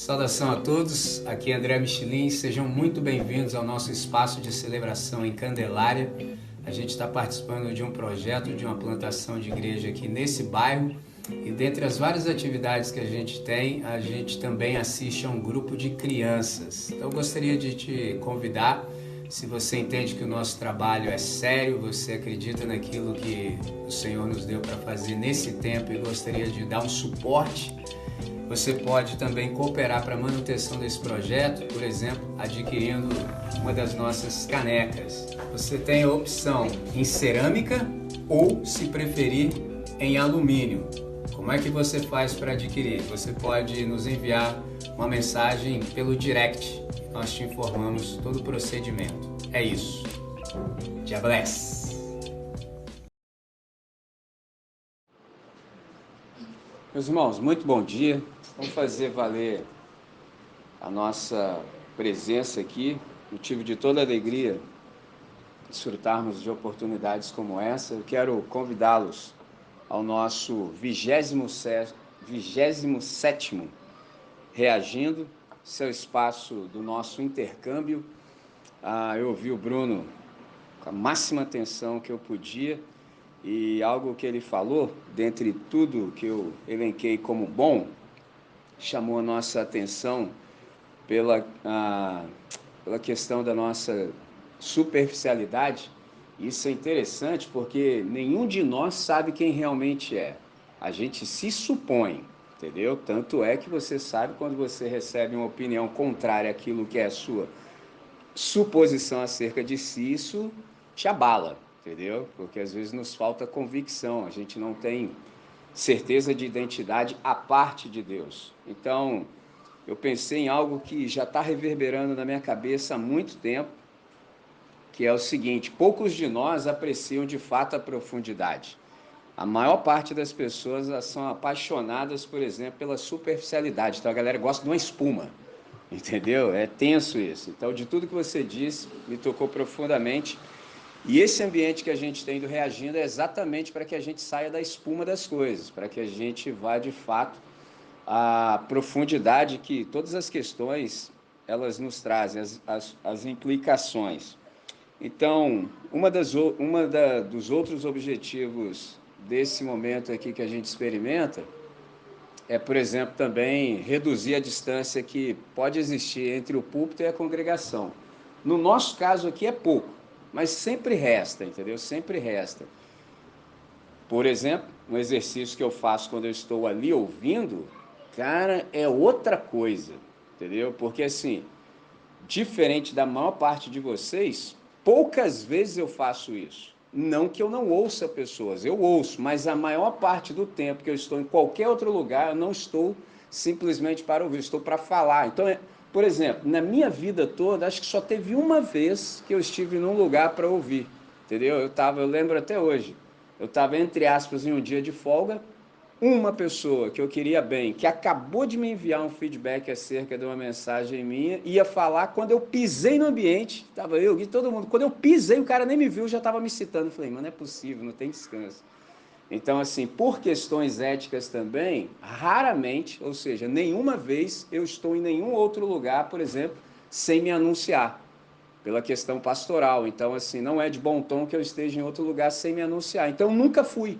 Saudação a todos, aqui é André Michelin, sejam muito bem-vindos ao nosso espaço de celebração em Candelária. A gente está participando de um projeto de uma plantação de igreja aqui nesse bairro e dentre as várias atividades que a gente tem, a gente também assiste a um grupo de crianças. Então eu gostaria de te convidar, se você entende que o nosso trabalho é sério, você acredita naquilo que o Senhor nos deu para fazer nesse tempo e gostaria de dar um suporte, você pode também cooperar para a manutenção desse projeto, por exemplo, adquirindo uma das nossas canecas. Você tem a opção em cerâmica ou, se preferir, em alumínio. Como é que você faz para adquirir? Você pode nos enviar uma mensagem pelo direct. Nós te informamos todo o procedimento. É isso. God bless! Meus irmãos, muito bom dia. Vamos fazer valer a nossa presença aqui, motivo de toda alegria, desfrutarmos de oportunidades como essa. Eu quero convidá-los ao nosso 27º Reagindo, seu espaço do nosso intercâmbio. Eu ouvi o Bruno com a máxima atenção que eu podia, e algo que ele falou, dentre tudo que eu elenquei como bom, chamou a nossa atenção pela questão da nossa superficialidade. Isso é interessante porque nenhum de nós sabe quem realmente é. A gente se supõe, entendeu? Tanto é que você sabe quando você recebe uma opinião contrária àquilo que é a sua suposição acerca de si, isso te abala, entendeu? Porque às vezes nos falta convicção, a gente não tem certeza de identidade à parte de Deus. Então, eu pensei em algo que já está reverberando na minha cabeça há muito tempo, que é o seguinte: poucos de nós apreciam de fato a profundidade. A maior parte das pessoas são apaixonadas, por exemplo, pela superficialidade. Então a galera gosta de uma espuma, entendeu? É tenso isso. Então, de tudo que você disse, me tocou profundamente. E esse ambiente que a gente tem do Reagindo é exatamente para que a gente saia da espuma das coisas, para que a gente vá de fato à profundidade que todas as questões elas nos trazem, as implicações. Então, dos outros objetivos desse momento aqui que a gente experimenta é, por exemplo, também reduzir a distância que pode existir entre o púlpito e a congregação. No nosso caso aqui é pouco, mas sempre resta, entendeu? Sempre resta. Por exemplo, um exercício que eu faço quando eu estou ali ouvindo, cara, é outra coisa, entendeu? Porque assim, diferente da maior parte de vocês, poucas vezes eu faço isso. Não que eu não ouça pessoas, eu ouço, mas a maior parte do tempo que eu estou em qualquer outro lugar, eu não estou simplesmente para ouvir, estou para falar. Então, por exemplo, na minha vida toda, acho que só teve uma vez que eu estive num lugar para ouvir, entendeu? Eu lembro até hoje, eu estava, entre aspas, em um dia de folga. Uma pessoa que eu queria bem, que acabou de me enviar um feedback acerca de uma mensagem minha, ia falar quando eu pisei no ambiente, estava eu e todo mundo. Quando eu pisei, o cara nem me viu, já estava me citando. Eu falei, mano, não é possível, não tem descanso. Então, assim, por questões éticas também, raramente, ou seja, nenhuma vez eu estou em nenhum outro lugar, por exemplo, sem me anunciar, pela questão pastoral. Então, assim, não é de bom tom que eu esteja em outro lugar sem me anunciar. Então, nunca fui,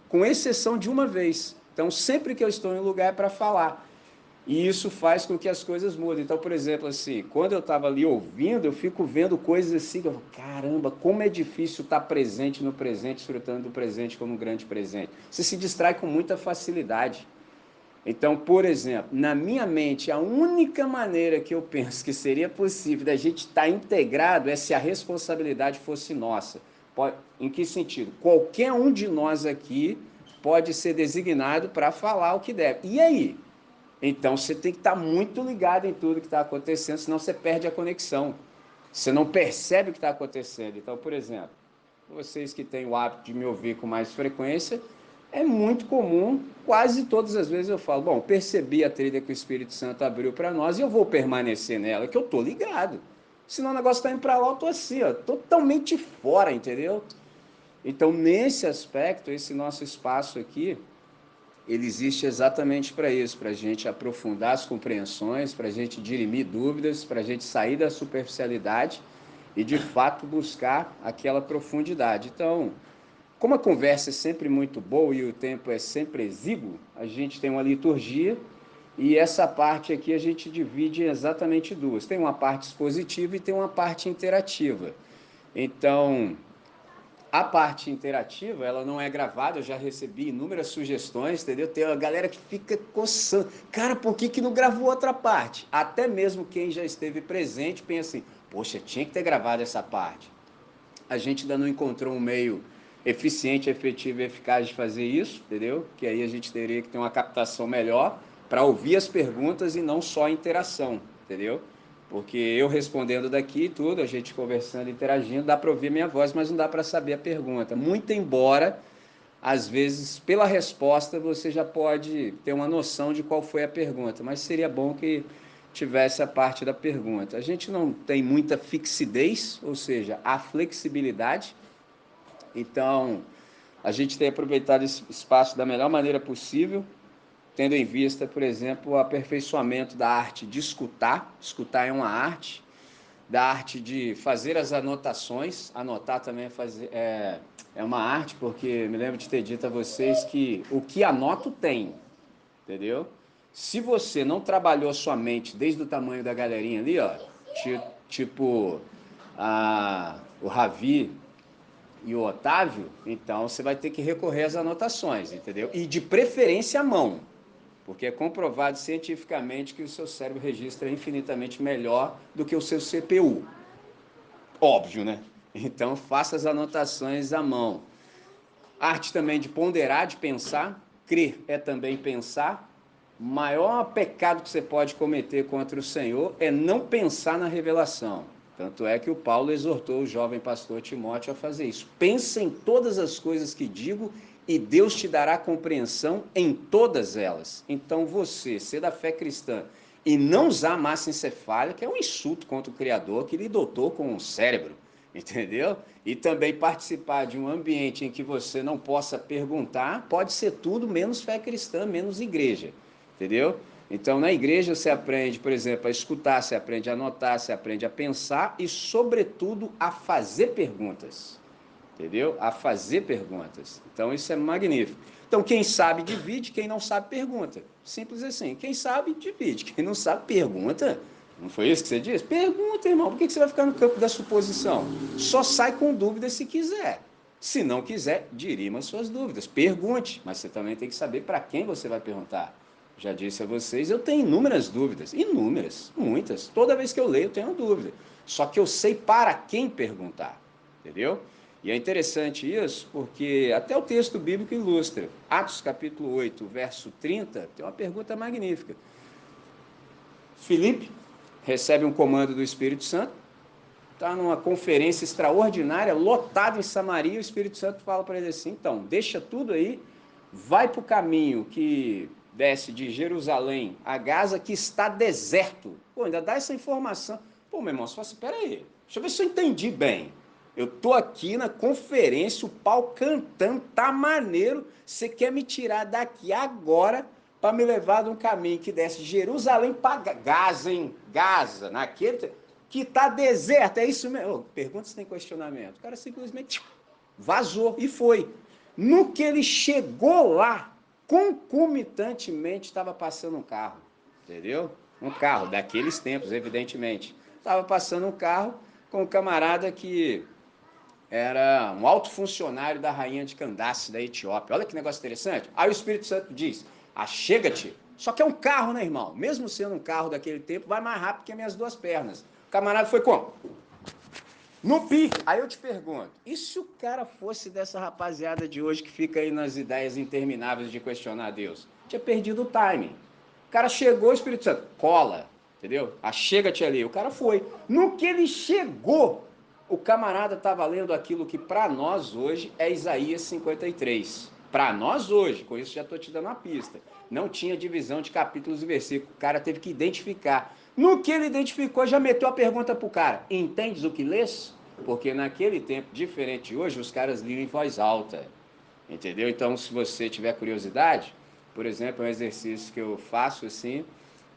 com exceção de uma vez. Então, sempre que eu estou em um lugar é para falar. E isso faz com que as coisas mudem. Então, por exemplo, assim, quando eu estava ali ouvindo, eu fico vendo coisas assim, que eu falo, caramba, como é difícil estar presente no presente, desfrutando do presente como um grande presente. Você se distrai com muita facilidade. Então, por exemplo, na minha mente, a única maneira que eu penso que seria possível da gente estar integrado é se a responsabilidade fosse nossa. Em que sentido? Qualquer um de nós aqui pode ser designado para falar o que deve. E aí? Então, você tem que estar muito ligado em tudo que está acontecendo, senão você perde a conexão. Você não percebe o que está acontecendo. Então, por exemplo, vocês que têm o hábito de me ouvir com mais frequência, é muito comum, quase todas as vezes eu falo, bom, percebi a trilha que o Espírito Santo abriu para nós e eu vou permanecer nela, que eu estou ligado. Senão o negócio está indo para lá, eu estou assim, ó, totalmente fora, entendeu? Então, nesse aspecto, esse nosso espaço aqui, ele existe exatamente para isso, para a gente aprofundar as compreensões, para a gente dirimir dúvidas, para a gente sair da superficialidade e, de fato, buscar aquela profundidade. Então, como a conversa é sempre muito boa e o tempo é sempre exíguo, a gente tem uma liturgia e essa parte aqui a gente divide em exatamente duas. Tem uma parte expositiva e tem uma parte interativa. Então, a parte interativa, ela não é gravada, eu já recebi inúmeras sugestões, entendeu? Tem uma galera que fica coçando. Cara, por que não gravou outra parte? Até mesmo quem já esteve presente pensa assim, poxa, tinha que ter gravado essa parte. A gente ainda não encontrou um meio eficiente, efetivo e eficaz de fazer isso, entendeu? Que aí a gente teria que ter uma captação melhor para ouvir as perguntas e não só a interação, entendeu? Porque eu respondendo daqui e tudo, a gente conversando, interagindo, dá para ouvir minha voz, mas não dá para saber a pergunta. Muito embora, às vezes, pela resposta, você já pode ter uma noção de qual foi a pergunta, mas seria bom que tivesse a parte da pergunta. A gente não tem muita fixidez, ou seja, a flexibilidade, então a gente tem aproveitado esse espaço da melhor maneira possível, tendo em vista, por exemplo, o aperfeiçoamento da arte de escutar. Escutar é uma arte, da arte de fazer as anotações. Anotar também é uma arte, porque me lembro de ter dito a vocês que o que anoto tem, entendeu? Se você não trabalhou sua mente desde o tamanho da galerinha ali, ó, tipo o Ravi e o Otávio, então você vai ter que recorrer às anotações, entendeu? E de preferência à mão, porque é comprovado cientificamente que o seu cérebro registra infinitamente melhor do que o seu CPU. Óbvio, né? Então faça as anotações à mão. Arte também de ponderar, de pensar. Crer é também pensar. O maior pecado que você pode cometer contra o Senhor é não pensar na revelação. Tanto é que o Paulo exortou o jovem pastor Timóteo a fazer isso. Pensa em todas as coisas que digo e Deus te dará compreensão em todas elas. Então você, ser da fé cristã e não usar massa encefálica é um insulto contra o Criador que lhe dotou com um cérebro, entendeu? E também participar de um ambiente em que você não possa perguntar pode ser tudo menos fé cristã, menos igreja, entendeu? Então, na igreja você aprende, por exemplo, a escutar, você aprende a anotar, você aprende a pensar e, sobretudo, a fazer perguntas, entendeu? A fazer perguntas. Então, isso é magnífico. Então, quem sabe, divide, quem não sabe, pergunta. Simples assim. Quem sabe, divide, quem não sabe, pergunta. Não foi isso que você disse? Pergunta, irmão. Por que você vai ficar no campo da suposição? Só sai com dúvidas se quiser. Se não quiser, dirima suas dúvidas. Pergunte, mas você também tem que saber para quem você vai perguntar. Já disse a vocês, eu tenho inúmeras dúvidas. Inúmeras, muitas. Toda vez que eu leio, eu tenho uma dúvida. Só que eu sei para quem perguntar. Entendeu? E é interessante isso porque até o texto bíblico ilustra. Atos capítulo 8, verso 30, tem uma pergunta magnífica. Filipe recebe um comando do Espírito Santo, está numa conferência extraordinária, lotado em Samaria, o Espírito Santo fala para ele assim, então, deixa tudo aí, vai para o caminho que desce de Jerusalém a Gaza, que está deserto. Pô, ainda dá essa informação. Pô, meu irmão, você fala assim, peraí, deixa eu ver se eu entendi bem. Eu tô aqui na conferência, o pau cantando, tá maneiro, você quer me tirar daqui agora para me levar de um caminho que desce de Jerusalém para Gaza, hein? Gaza, naquele que tá deserto, é isso mesmo? Oh, pergunta se tem questionamento. O cara simplesmente vazou e foi. No que ele chegou lá, concomitantemente estava passando um carro, entendeu? Um carro daqueles tempos, evidentemente. Estava passando um carro com um camarada que era um alto funcionário da rainha de Candace, da Etiópia. Olha que negócio interessante. Aí o Espírito Santo diz, achega-te. Só que é um carro, né, irmão? Mesmo sendo um carro daquele tempo, vai mais rápido que as minhas duas pernas. O camarada foi como? No pique. Aí eu te pergunto, e se o cara fosse dessa rapaziada de hoje que fica aí nas ideias intermináveis de questionar Deus? Tinha perdido o timing. O cara chegou, o Espírito Santo, cola, entendeu? Achega-te ali. O cara foi. No que ele chegou, o camarada estava lendo aquilo que para nós hoje é Isaías 53. Para nós hoje, com isso já estou te dando uma pista. Não tinha divisão de capítulos e versículos. O cara teve que identificar. No que ele identificou, já meteu a pergunta pro cara: entendes o que lês? Porque naquele tempo, diferente de hoje, os caras liam em voz alta. Entendeu? Então, se você tiver curiosidade, por exemplo, é um exercício que eu faço assim,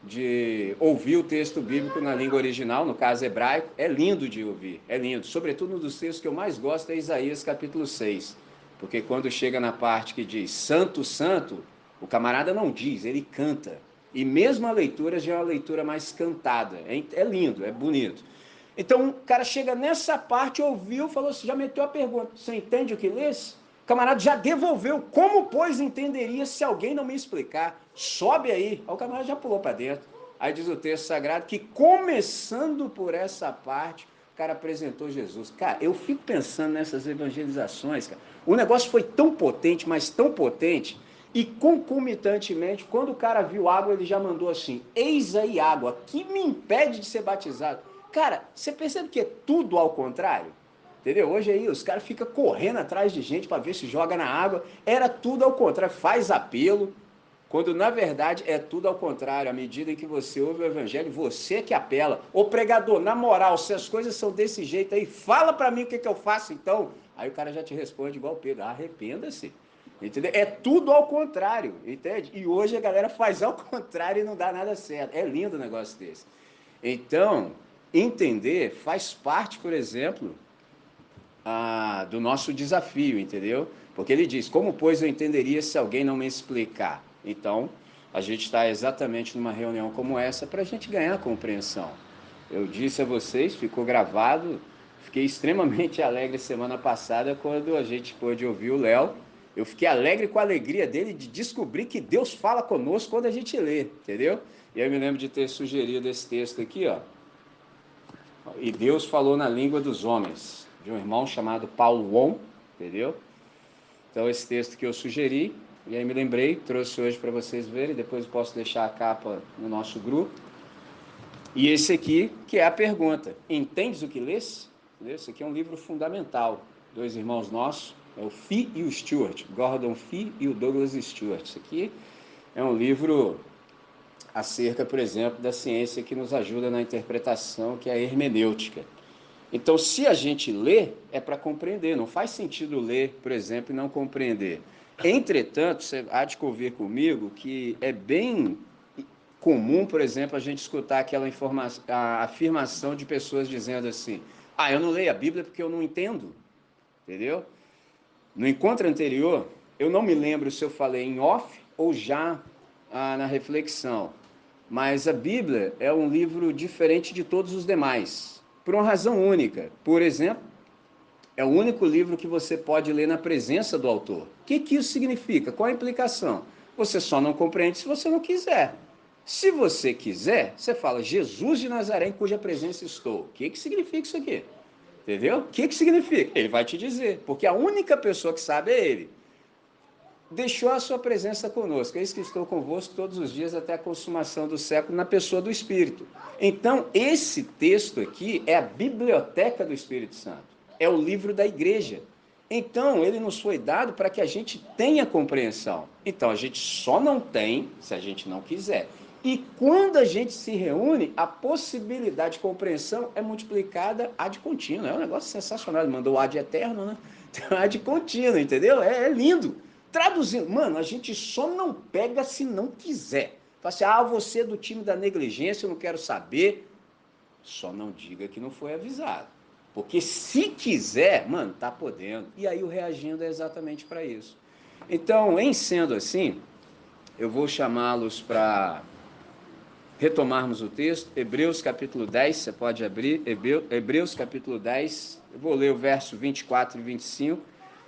de ouvir o texto bíblico na língua original, no caso hebraico. É lindo de ouvir, é lindo. Sobretudo um dos textos que eu mais gosto é Isaías capítulo 6, porque quando chega na parte que diz santo, santo, o camarada não diz, ele canta. E mesmo a leitura já é uma leitura mais cantada. É lindo, é bonito. Então o cara chega nessa parte, ouviu, falou assim, já meteu a pergunta, você entende o que lês? O camarada já devolveu, como pois entenderia se alguém não me explicar? Sobe aí. Aí o camarada já pulou para dentro. Aí diz o texto sagrado que começando por essa parte, o cara apresentou Jesus. Cara, eu fico pensando nessas evangelizações, cara. O negócio foi tão potente, mas tão potente, e concomitantemente, quando o cara viu água, ele já mandou assim, eis aí água, que me impede de ser batizado? Cara, você percebe que é tudo ao contrário? Entendeu? Hoje aí os caras ficam correndo atrás de gente para ver se joga na água. Era tudo ao contrário, faz apelo, quando na verdade é tudo ao contrário. À medida em que você ouve o evangelho, você que apela. Ô pregador, na moral, se as coisas são desse jeito aí, fala para mim o que eu faço então. Aí o cara já te responde igual Pedro, arrependa-se. Entendeu? É tudo ao contrário, entende? E hoje a galera faz ao contrário e não dá nada certo. É lindo um negócio desse. Então, entender faz parte, por exemplo, do nosso desafio, entendeu? Porque ele diz, como pois eu entenderia se alguém não me explicar? Então, a gente está exatamente numa reunião como essa para a gente ganhar compreensão. Eu disse a vocês, ficou gravado, fiquei extremamente alegre semana passada quando a gente pôde ouvir o Léo. Eu fiquei alegre com a alegria dele de descobrir que Deus fala conosco quando a gente lê, entendeu? E aí eu me lembro de ter sugerido esse texto aqui, ó. E Deus falou na língua dos homens, de um irmão chamado Paulo Won, entendeu? Então esse texto que eu sugeri, e aí me lembrei, trouxe hoje para vocês verem, depois eu posso deixar a capa no nosso grupo. E esse aqui, que é a pergunta, entendes o que lês? Esse aqui é um livro fundamental, dois irmãos nossos, é o Fee e o Stuart, Gordon Fee e o Douglas Stuart. Isso aqui é um livro acerca, por exemplo, da ciência que nos ajuda na interpretação, que é a hermenêutica. Então, se a gente lê, é para compreender. Não faz sentido ler, por exemplo, e não compreender. Entretanto, você há de convir comigo que é bem comum, por exemplo, a gente escutar aquela a afirmação de pessoas dizendo assim, eu não leio a Bíblia porque eu não entendo, entendeu? No encontro anterior, eu não me lembro se eu falei em off ou já na reflexão, mas a Bíblia é um livro diferente de todos os demais, por uma razão única. Por exemplo, é o único livro que você pode ler na presença do autor. O que isso significa? Qual a implicação? Você só não compreende se você não quiser. Se você quiser, você fala, Jesus de Nazaré, em cuja presença estou. O que significa isso aqui? Entendeu? O que significa? Ele vai te dizer, porque a única pessoa que sabe é ele. Deixou a sua presença conosco, eis que estou convosco todos os dias até a consumação do século, na pessoa do Espírito. Então, esse texto aqui é a biblioteca do Espírito Santo, é o livro da igreja. Então, ele nos foi dado para que a gente tenha compreensão. Então, a gente só não tem se a gente não quiser. E quando a gente se reúne, a possibilidade de compreensão é multiplicada ad contínuo. É um negócio sensacional. Ele mandou o ad eterno, né? Então, ad contínuo, entendeu? É lindo. Traduzindo, mano, a gente só não pega se não quiser. Fala assim, você é do time da negligência, eu não quero saber. Só não diga que não foi avisado. Porque se quiser, mano, tá podendo. E aí o reagindo é exatamente para isso. Então, em sendo assim, eu vou chamá-los para retomarmos o texto. Hebreus capítulo 10, você pode abrir. Hebreus capítulo 10, eu vou ler o verso 24 e 25.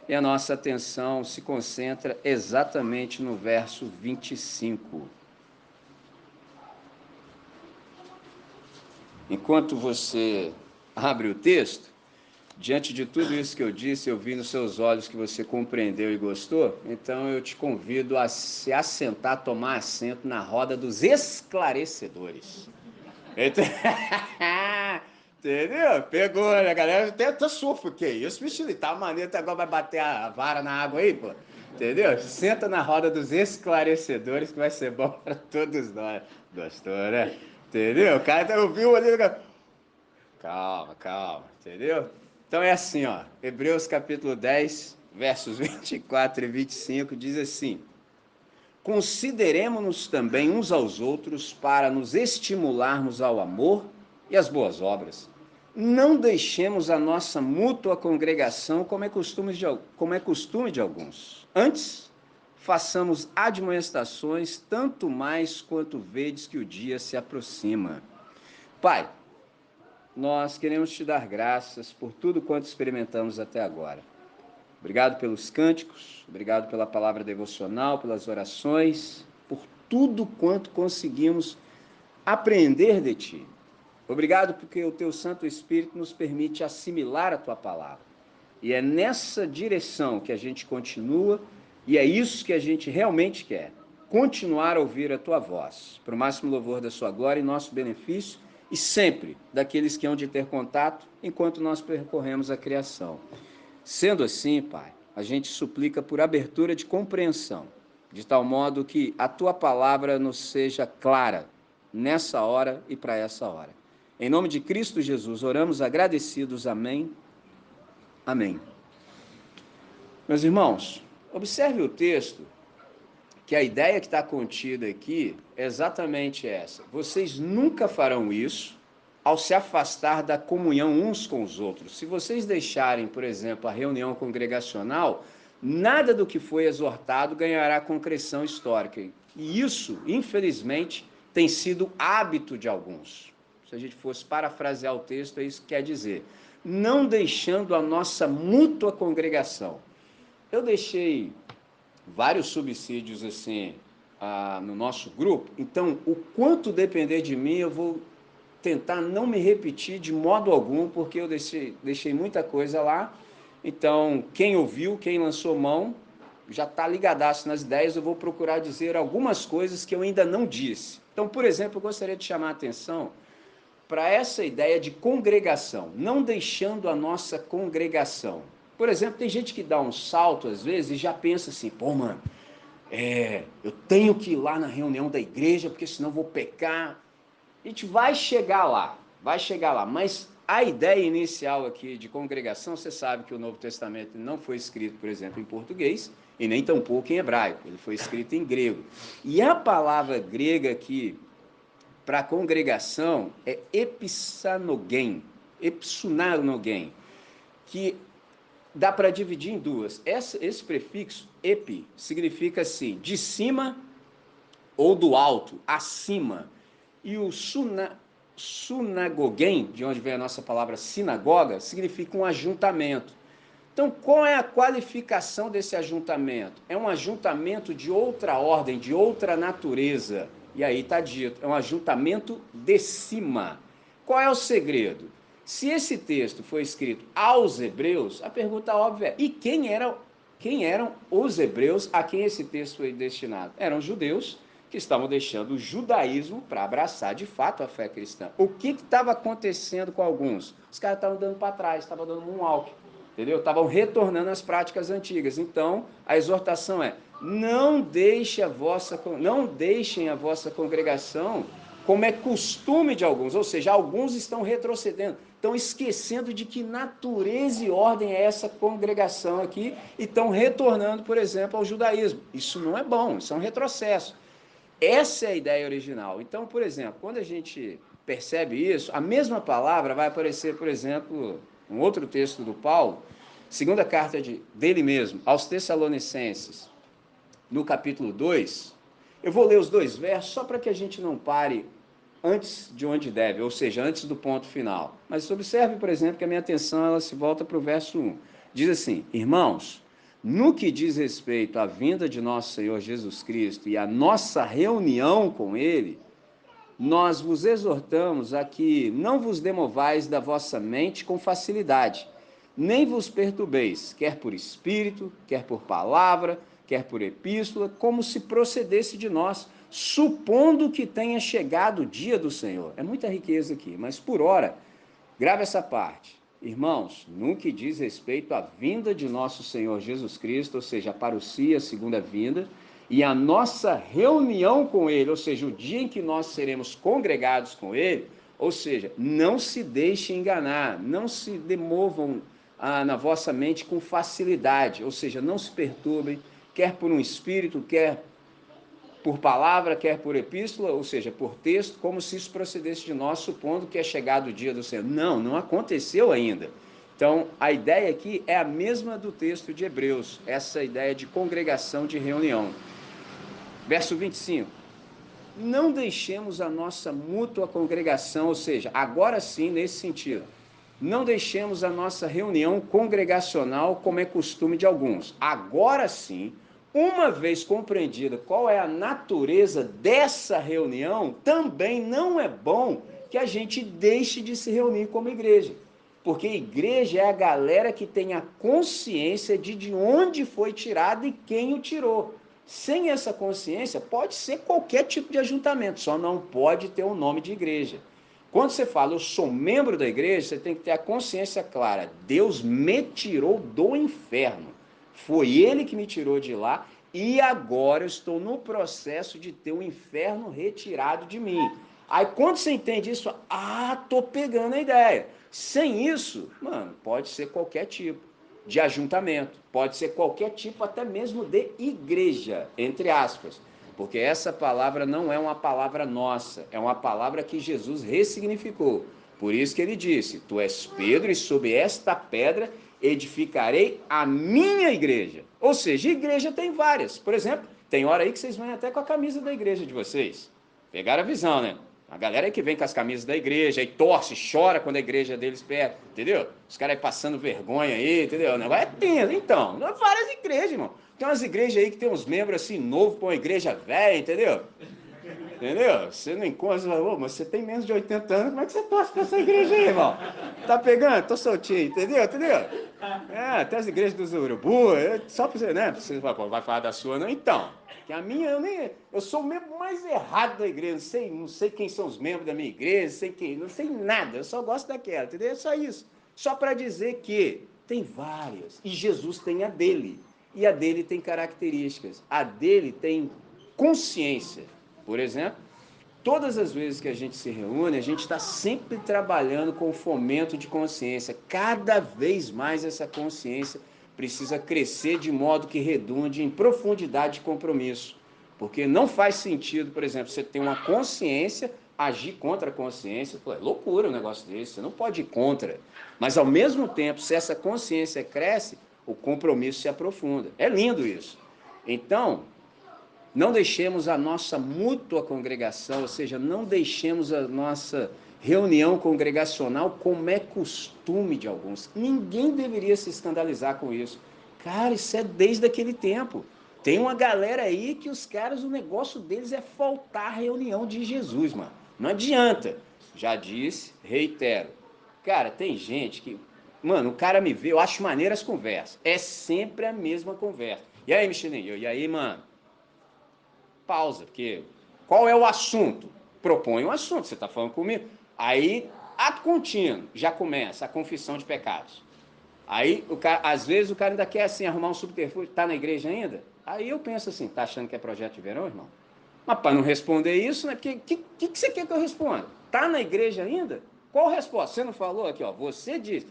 E a nossa atenção se concentra exatamente no verso 25. Enquanto você abre o texto, diante de tudo isso que eu disse, eu vi nos seus olhos que você compreendeu e gostou, então eu te convido a se assentar, tomar assento na roda dos esclarecedores. Entendeu? Pegou, né, galera? Até surfa, que isso, bicho, ele tá maneiro, até agora vai bater a vara na água aí, pô. Entendeu? Senta na roda dos esclarecedores que vai ser bom para todos nós. Gostou, né? Entendeu? O cara tá ouvindo ali, calma, calma, entendeu? Então é assim, ó, Hebreus capítulo 10, versos 24 e 25, diz assim: consideremo-nos também uns aos outros para nos estimularmos ao amor e às boas obras. Não deixemos a nossa mútua congregação como é costume de alguns. Antes, façamos admoestações, tanto mais quanto vedes que o dia se aproxima. Pai, nós queremos te dar graças por tudo quanto experimentamos até agora. Obrigado pelos cânticos, obrigado pela palavra devocional, pelas orações, por tudo quanto conseguimos aprender de ti. Obrigado porque o teu Santo Espírito nos permite assimilar a tua palavra. E é nessa direção que a gente continua, e é isso que a gente realmente quer, continuar a ouvir a tua voz, para o máximo louvor da sua glória e nosso benefício, e sempre daqueles que hão de ter contato enquanto nós percorremos a criação. Sendo assim, Pai, a gente suplica por abertura de compreensão, de tal modo que a tua palavra nos seja clara nessa hora e para essa hora. Em nome de Cristo Jesus, oramos agradecidos. Amém. Amém. Meus irmãos, observe o texto, que a ideia que está contida aqui é exatamente essa. Vocês nunca farão isso ao se afastar da comunhão uns com os outros. Se vocês deixarem, por exemplo, a reunião congregacional, nada do que foi exortado ganhará concreção histórica. E isso, infelizmente, tem sido hábito de alguns. Se a gente fosse parafrasear o texto, é isso que quer dizer. Não deixando a nossa mútua congregação. Eu deixei vários subsídios assim no nosso grupo, então o quanto depender de mim, eu vou tentar não me repetir de modo algum, porque eu deixei muita coisa lá. Então, quem ouviu, quem lançou mão, já está ligadaço nas ideias. Eu vou procurar dizer algumas coisas que eu ainda não disse. Então, por exemplo, eu gostaria de chamar a atenção para essa ideia de congregação, não deixando a nossa congregação. Por exemplo, tem gente que dá um salto às vezes e já pensa assim, pô, mano, eu tenho que ir lá na reunião da igreja, porque senão vou pecar. A gente vai chegar lá, mas a ideia inicial aqui de congregação, você sabe que o Novo Testamento não foi escrito, por exemplo, em português, e nem tampouco em hebraico, ele foi escrito em grego. E a palavra grega aqui, para congregação, é epissanogen, que dá para dividir em duas. Esse prefixo, epi, significa assim, de cima ou do alto, acima. E o sunagogen, de onde vem a nossa palavra sinagoga, significa um ajuntamento. Então, qual é a qualificação desse ajuntamento? É um ajuntamento de outra ordem, de outra natureza. E aí está dito, é um ajuntamento de cima. Qual é o segredo? Se esse texto foi escrito aos hebreus, a pergunta óbvia é, e quem eram os hebreus a quem esse texto foi destinado? Eram judeus que estavam deixando o judaísmo para abraçar de fato a fé cristã. O que estava acontecendo com alguns? Os caras estavam dando para trás, estavam dando moonwalk, entendeu? Estavam retornando às práticas antigas. Então, a exortação é, não deixem a vossa congregação como é costume de alguns, ou seja, alguns estão retrocedendo, estão esquecendo de que natureza e ordem é essa congregação aqui e estão retornando, por exemplo, ao judaísmo. Isso não é bom, isso é um retrocesso. Essa é a ideia original. Então, por exemplo, quando a gente percebe isso, a mesma palavra vai aparecer, por exemplo, um outro texto do Paulo, segunda carta dele mesmo, aos Tessalonicenses, no capítulo 2. Eu vou ler os dois versos só para que a gente não pare antes de onde deve, ou seja, antes do ponto final. Mas observe, por exemplo, que a minha atenção ela se volta para o verso 1. Diz assim, irmãos, no que diz respeito à vinda de nosso Senhor Jesus Cristo e à nossa reunião com Ele, nós vos exortamos a que não vos demovais da vossa mente com facilidade, nem vos perturbeis, quer por espírito, quer por palavra, quer por epístola, como se procedesse de nós, supondo que tenha chegado o dia do Senhor. É muita riqueza aqui, mas por ora, grave essa parte. Irmãos, no que diz respeito à vinda de nosso Senhor Jesus Cristo, ou seja, a parousia, a segunda vinda, e a nossa reunião com Ele, ou seja, o dia em que nós seremos congregados com Ele, ou seja, não se deixem enganar, não se demovam na vossa mente com facilidade, ou seja, não se perturbem, quer por um espírito, quer por palavra, quer por epístola, ou seja, por texto, como se isso procedesse de nós, supondo que é chegado o dia do Senhor. Não, não aconteceu ainda. Então, a ideia aqui é a mesma do texto de Hebreus, essa ideia de congregação, de reunião. Verso 25. Não deixemos a nossa mútua congregação, ou seja, agora sim, nesse sentido, não deixemos a nossa reunião congregacional como é costume de alguns. Agora sim, uma vez compreendida qual é a natureza dessa reunião, também não é bom que a gente deixe de se reunir como igreja. Porque igreja é a galera que tem a consciência de onde foi tirado e quem o tirou. Sem essa consciência, pode ser qualquer tipo de ajuntamento, só não pode ter o nome de igreja. Quando você fala, eu sou membro da igreja, você tem que ter a consciência clara. Deus me tirou do inferno. Foi Ele que me tirou de lá e agora eu estou no processo de ter o inferno retirado de mim. Aí quando você entende isso, tô pegando a ideia. Sem isso, mano, pode ser qualquer tipo de ajuntamento, pode ser qualquer tipo até mesmo de igreja, entre aspas. Porque essa palavra não é uma palavra nossa, é uma palavra que Jesus ressignificou. Por isso que ele disse, tu és Pedro e sobre esta pedra edificarei a minha igreja. Ou seja, igreja tem várias. Por exemplo, tem hora aí que vocês vêm até com a camisa da igreja de vocês. Pegaram a visão, né? A galera aí que vem com as camisas da igreja, aí torce, chora quando a igreja deles perde, entendeu? Os caras aí passando vergonha aí, entendeu? O negócio é tenso. Então, várias igrejas, irmão. Tem umas igrejas aí que tem uns membros assim, novos pra uma igreja velha, entendeu? Entendeu? Você não encontra, você fala, mas você tem menos de 80 anos, como é que você torce pra essa igreja aí, irmão? Tá pegando? Tô soltinho, entendeu? Até as igrejas dos urubu, só pra você, né? Você vai falar da sua, não? Então, que a minha, eu sou o membro mais errado da igreja, não sei quem são os membros da minha igreja, não sei nada, eu só gosto daquela, entendeu? É só isso. Só para dizer que tem várias, e Jesus tem a dele, e a dele tem características, a dele tem consciência. Por exemplo, todas as vezes que a gente se reúne, a gente está sempre trabalhando com o fomento de consciência. Cada vez mais essa consciência precisa crescer de modo que redunde em profundidade de compromisso. Porque não faz sentido, por exemplo, você ter uma consciência, agir contra a consciência. Pô, é loucura um negócio desse, você não pode ir contra. Mas, ao mesmo tempo, se essa consciência cresce, o compromisso se aprofunda. É lindo isso. Então, não deixemos a nossa mútua congregação, ou seja, não deixemos a nossa reunião congregacional como é costume de alguns. Ninguém deveria se escandalizar com isso. Cara, isso é desde aquele tempo. Tem uma galera aí que os caras, o negócio deles é faltar a reunião de Jesus, mano. Não adianta. Já disse, reitero. Cara, tem gente que... Mano, o cara me vê, eu acho maneiras as conversas. É sempre a mesma conversa. E aí, Michelinho? E aí, mano? Pausa, porque qual é o assunto? Propõe um assunto, você está falando comigo. Aí, ato contínuo, já começa a confissão de pecados. Aí, às vezes, o cara ainda quer assim, arrumar um subterfúgio, está na igreja ainda? Aí eu penso assim, tá achando que é projeto de verão, irmão? Mas para não responder isso, né? Porque que você quer que eu responda? Tá na igreja ainda? Qual a resposta? Você não falou aqui, ó. Você diz,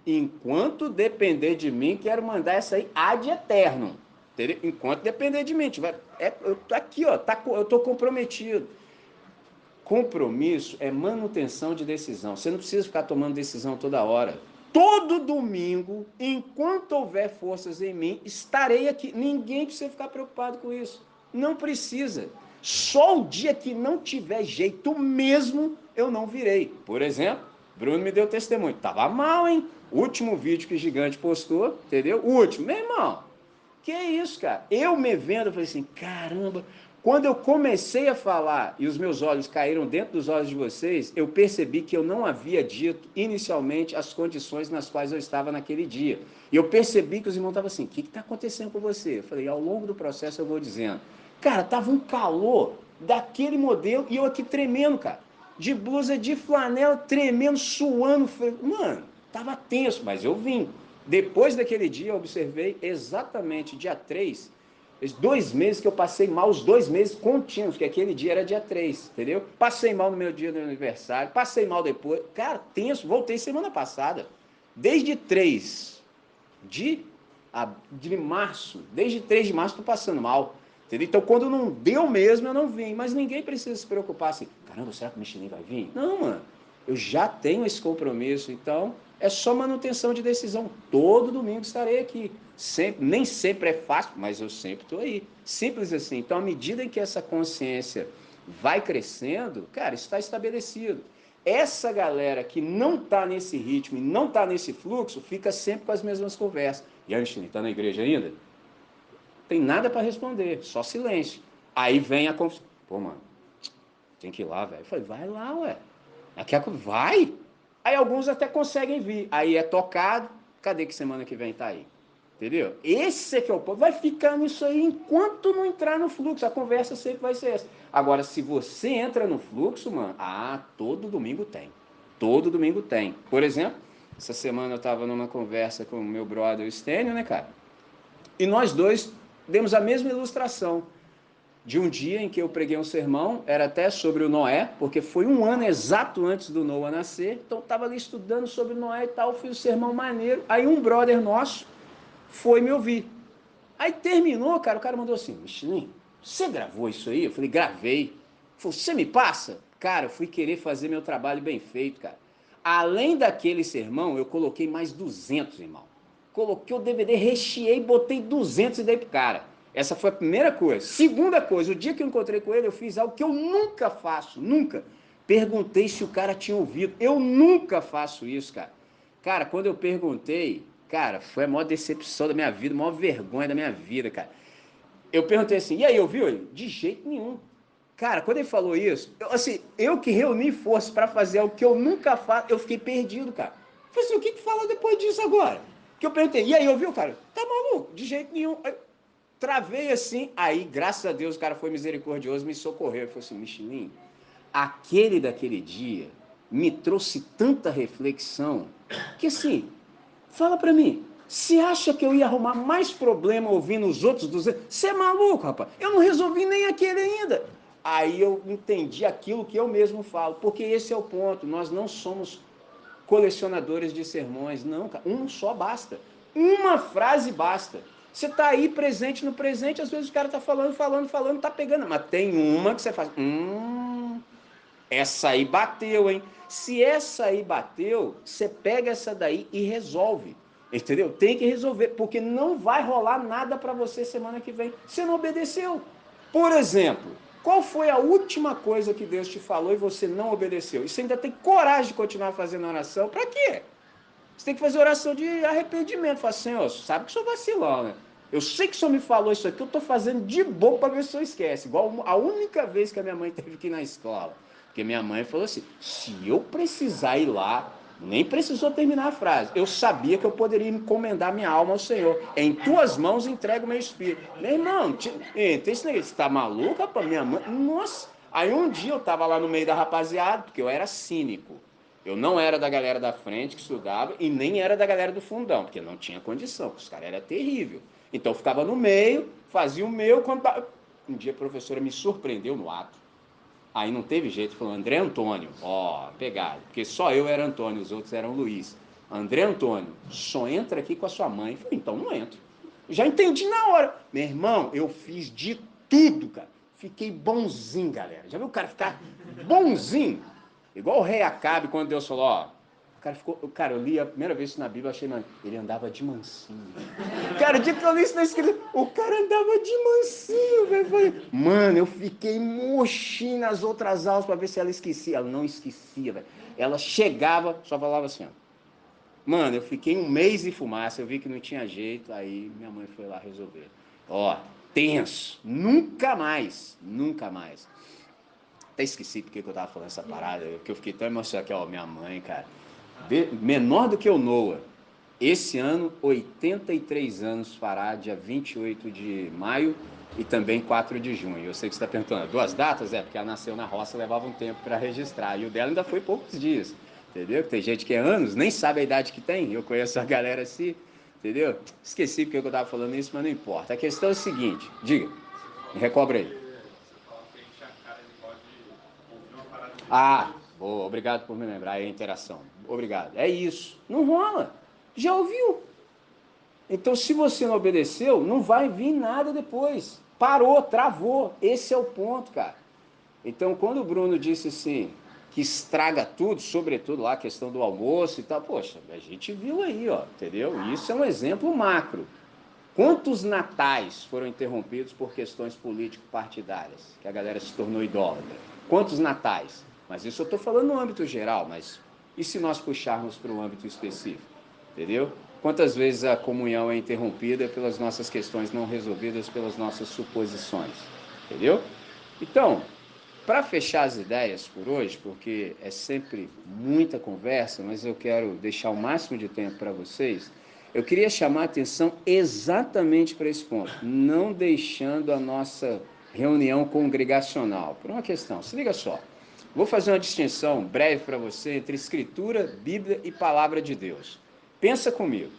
enquanto depender de mim, quero mandar essa aí ad eterno. Entendeu? Enquanto depender de mim. Eu tô aqui, ó. Eu estou comprometido. Compromisso é manutenção de decisão. Você não precisa ficar tomando decisão toda hora. Todo domingo, enquanto houver forças em mim, estarei aqui. Ninguém precisa ficar preocupado com isso. Não precisa. Só o dia que não tiver jeito mesmo, eu não virei. Por exemplo, Bruno me deu testemunho. Tava mal, hein? O último vídeo que o Gigante postou, entendeu? O último. Meu irmão, que é isso, cara? Eu me vendo, eu falei assim, caramba. Quando eu comecei a falar e os meus olhos caíram dentro dos olhos de vocês, eu percebi que eu não havia dito inicialmente as condições nas quais eu estava naquele dia. E eu percebi que os irmãos estavam assim, o que está acontecendo com você? Eu falei, ao longo do processo eu vou dizendo. Cara, tava um calor daquele modelo e eu aqui tremendo, cara. De blusa de flanela, tremendo, suando. Mano, tava tenso, mas eu vim. Depois daquele dia, eu observei exatamente dia 3, 2 meses que eu passei mal, os 2 meses contínuos, que aquele dia era dia 3, entendeu? Passei mal no meu dia do aniversário, passei mal depois. Cara, tenso, voltei semana passada. Desde 3 de março, desde 3 de março, tô passando mal. Entendeu? Então, quando não deu mesmo, eu não vim. Mas ninguém precisa se preocupar assim, caramba, será que o Michelin vai vir? Não, mano. Eu já tenho esse compromisso, então é só manutenção de decisão. Todo domingo estarei aqui. Sempre, nem sempre é fácil, mas eu sempre estou aí. Simples assim. Então, à medida em que essa consciência vai crescendo, cara, isso está estabelecido. Essa galera que não está nesse ritmo e não está nesse fluxo, fica sempre com as mesmas conversas. E aí, Michelin, está na igreja ainda? Tem nada para responder, só silêncio. Aí vem a confusão. Pô, mano, tem que ir lá, velho. Eu falei, vai lá, ué. Daqui a pouco, vai. Aí alguns até conseguem vir. Aí é tocado. Cadê que semana que vem tá aí? Entendeu? Esse é que é o ponto. Vai ficar nisso aí enquanto não entrar no fluxo. A conversa sempre vai ser essa. Agora, se você entra no fluxo, mano, todo domingo tem. Todo domingo tem. Por exemplo, essa semana eu tava numa conversa com o meu brother, o Stênio, né, cara? E nós dois demos a mesma ilustração de um dia em que eu preguei um sermão, era até sobre o Noé, porque foi um ano exato antes do Noah nascer, então estava ali estudando sobre Noé e tal, fiz um sermão maneiro, aí um brother nosso foi me ouvir. Aí terminou, cara, o cara mandou assim, Michelin, você gravou isso aí? Eu falei, gravei. Ele falou, você me passa? Cara, eu fui querer fazer meu trabalho bem feito, cara. Além daquele sermão, eu coloquei mais 200, irmão. Coloquei o DVD, recheei, botei 200 e dei pro cara. Essa foi a primeira coisa. Segunda coisa, o dia que eu encontrei com ele, eu fiz algo que eu nunca faço, nunca. Perguntei se o cara tinha ouvido. Eu nunca faço isso, cara. Cara, quando eu perguntei, cara, foi a maior decepção da minha vida, a maior vergonha da minha vida, cara. Eu perguntei assim, e aí, ouviu ele? De jeito nenhum. Cara, quando ele falou isso, eu que reuni forças para fazer algo que eu nunca faço, eu fiquei perdido, cara. Eu falei assim, o que que fala depois disso agora? Que eu perguntei, e aí, ouviu, cara? Tá maluco? De jeito nenhum. Aí, travei assim, aí, graças a Deus, o cara foi misericordioso, me socorreu. Ele falou assim, Michelin, aquele daquele dia me trouxe tanta reflexão que assim, fala pra mim, você acha que eu ia arrumar mais problema ouvindo os outros 200? Você é maluco, rapaz? Eu não resolvi nem aquele ainda. Aí eu entendi aquilo que eu mesmo falo, porque esse é o ponto. Nós não somos colecionadores de sermões, não, cara. Um só basta. Uma frase basta. Você tá aí presente no presente, às vezes o cara tá falando, tá pegando. Mas tem uma que você faz. Essa aí bateu, hein? Se essa aí bateu, você pega essa daí e resolve. Entendeu? Tem que resolver, porque não vai rolar nada para você semana que vem. Você não obedeceu. Por exemplo, qual foi a última coisa que Deus te falou e você não obedeceu? E você ainda tem coragem de continuar fazendo oração? Para quê? Você tem que fazer oração de arrependimento. Fala, Senhor, sabe que sou vacilão, né? Eu sei que o Senhor me falou isso aqui, eu estou fazendo de boa para ver se o Senhor esquece. Igual a única vez que a minha mãe teve que ir na escola. Porque minha mãe falou assim: se eu precisar ir lá, nem precisou terminar a frase. Eu sabia que eu poderia encomendar minha alma ao Senhor. Em tuas mãos entrego o meu espírito. Meu irmão, tem esse negócio. Você tá maluco, rapaz? Minha mãe. Nossa! Aí um dia eu tava lá no meio da rapaziada, porque eu era cínico. Eu não era da galera da frente que estudava e nem era da galera do fundão, porque não tinha condição, porque os caras eram terríveis. Então eu ficava no meio, fazia o meu. Um dia a professora me surpreendeu no ato. Aí não teve jeito, falou, André Antônio, ó, pegado, porque só eu era Antônio, os outros eram Luiz. André Antônio, só entra aqui com a sua mãe. Eu falei, então não entro. Já entendi na hora. Meu irmão, eu fiz de tudo, cara. Fiquei bonzinho, galera. Já viu o cara ficar bonzinho? Igual o rei Acabe, quando Deus falou, ó, o cara ficou, cara, eu li a primeira vez isso na Bíblia, achei, mano, ele andava de mansinho. Cara, o dia que eu li isso na escrita, o cara andava de mansinho, velho. Mano, eu fiquei murchinho nas outras aulas pra ver se ela esquecia. Ela não esquecia, velho. Ela chegava, só falava assim, ó. Mano, eu fiquei um mês em fumaça, eu vi que não tinha jeito, aí minha mãe foi lá resolver. Ó, tenso, nunca mais, nunca mais. Até esqueci porque que eu tava falando essa parada, que eu fiquei tão emocionado que, ó, minha mãe, cara, menor do que o Noah, esse ano, 83 anos fará, dia 28 de maio e também 4 de junho. Eu sei que você está perguntando, duas datas? É, porque ela nasceu na roça, levava um tempo para registrar, e o dela ainda foi poucos dias, entendeu? Tem gente que é anos, nem sabe a idade que tem, eu conheço a galera assim, entendeu? Esqueci porque eu estava falando isso, mas não importa. A questão é o seguinte, diga, me recobre aí. Ah, boa, obrigado por me lembrar, é a interação. Obrigado. É isso. Não rola. Já ouviu? Então, se você não obedeceu, não vai vir nada depois. Parou, travou. Esse é o ponto, cara. Então, quando o Bruno disse assim, que estraga tudo, sobretudo lá a questão do almoço e tal, poxa, a gente viu aí, ó, entendeu? Isso é um exemplo macro. Quantos natais foram interrompidos por questões político-partidárias, que a galera se tornou idólatra? Quantos natais? Mas isso eu estou falando no âmbito geral, mas e se nós puxarmos para o âmbito específico? Entendeu? Quantas vezes a comunhão é interrompida pelas nossas questões não resolvidas, pelas nossas suposições? Entendeu? Então, para fechar as ideias por hoje, porque é sempre muita conversa, mas eu quero deixar o máximo de tempo para vocês, eu queria chamar a atenção exatamente para esse ponto, não deixando a nossa reunião congregacional, por uma questão. Se liga só, vou fazer uma distinção breve para você entre Escritura, Bíblia e Palavra de Deus. Pensa comigo.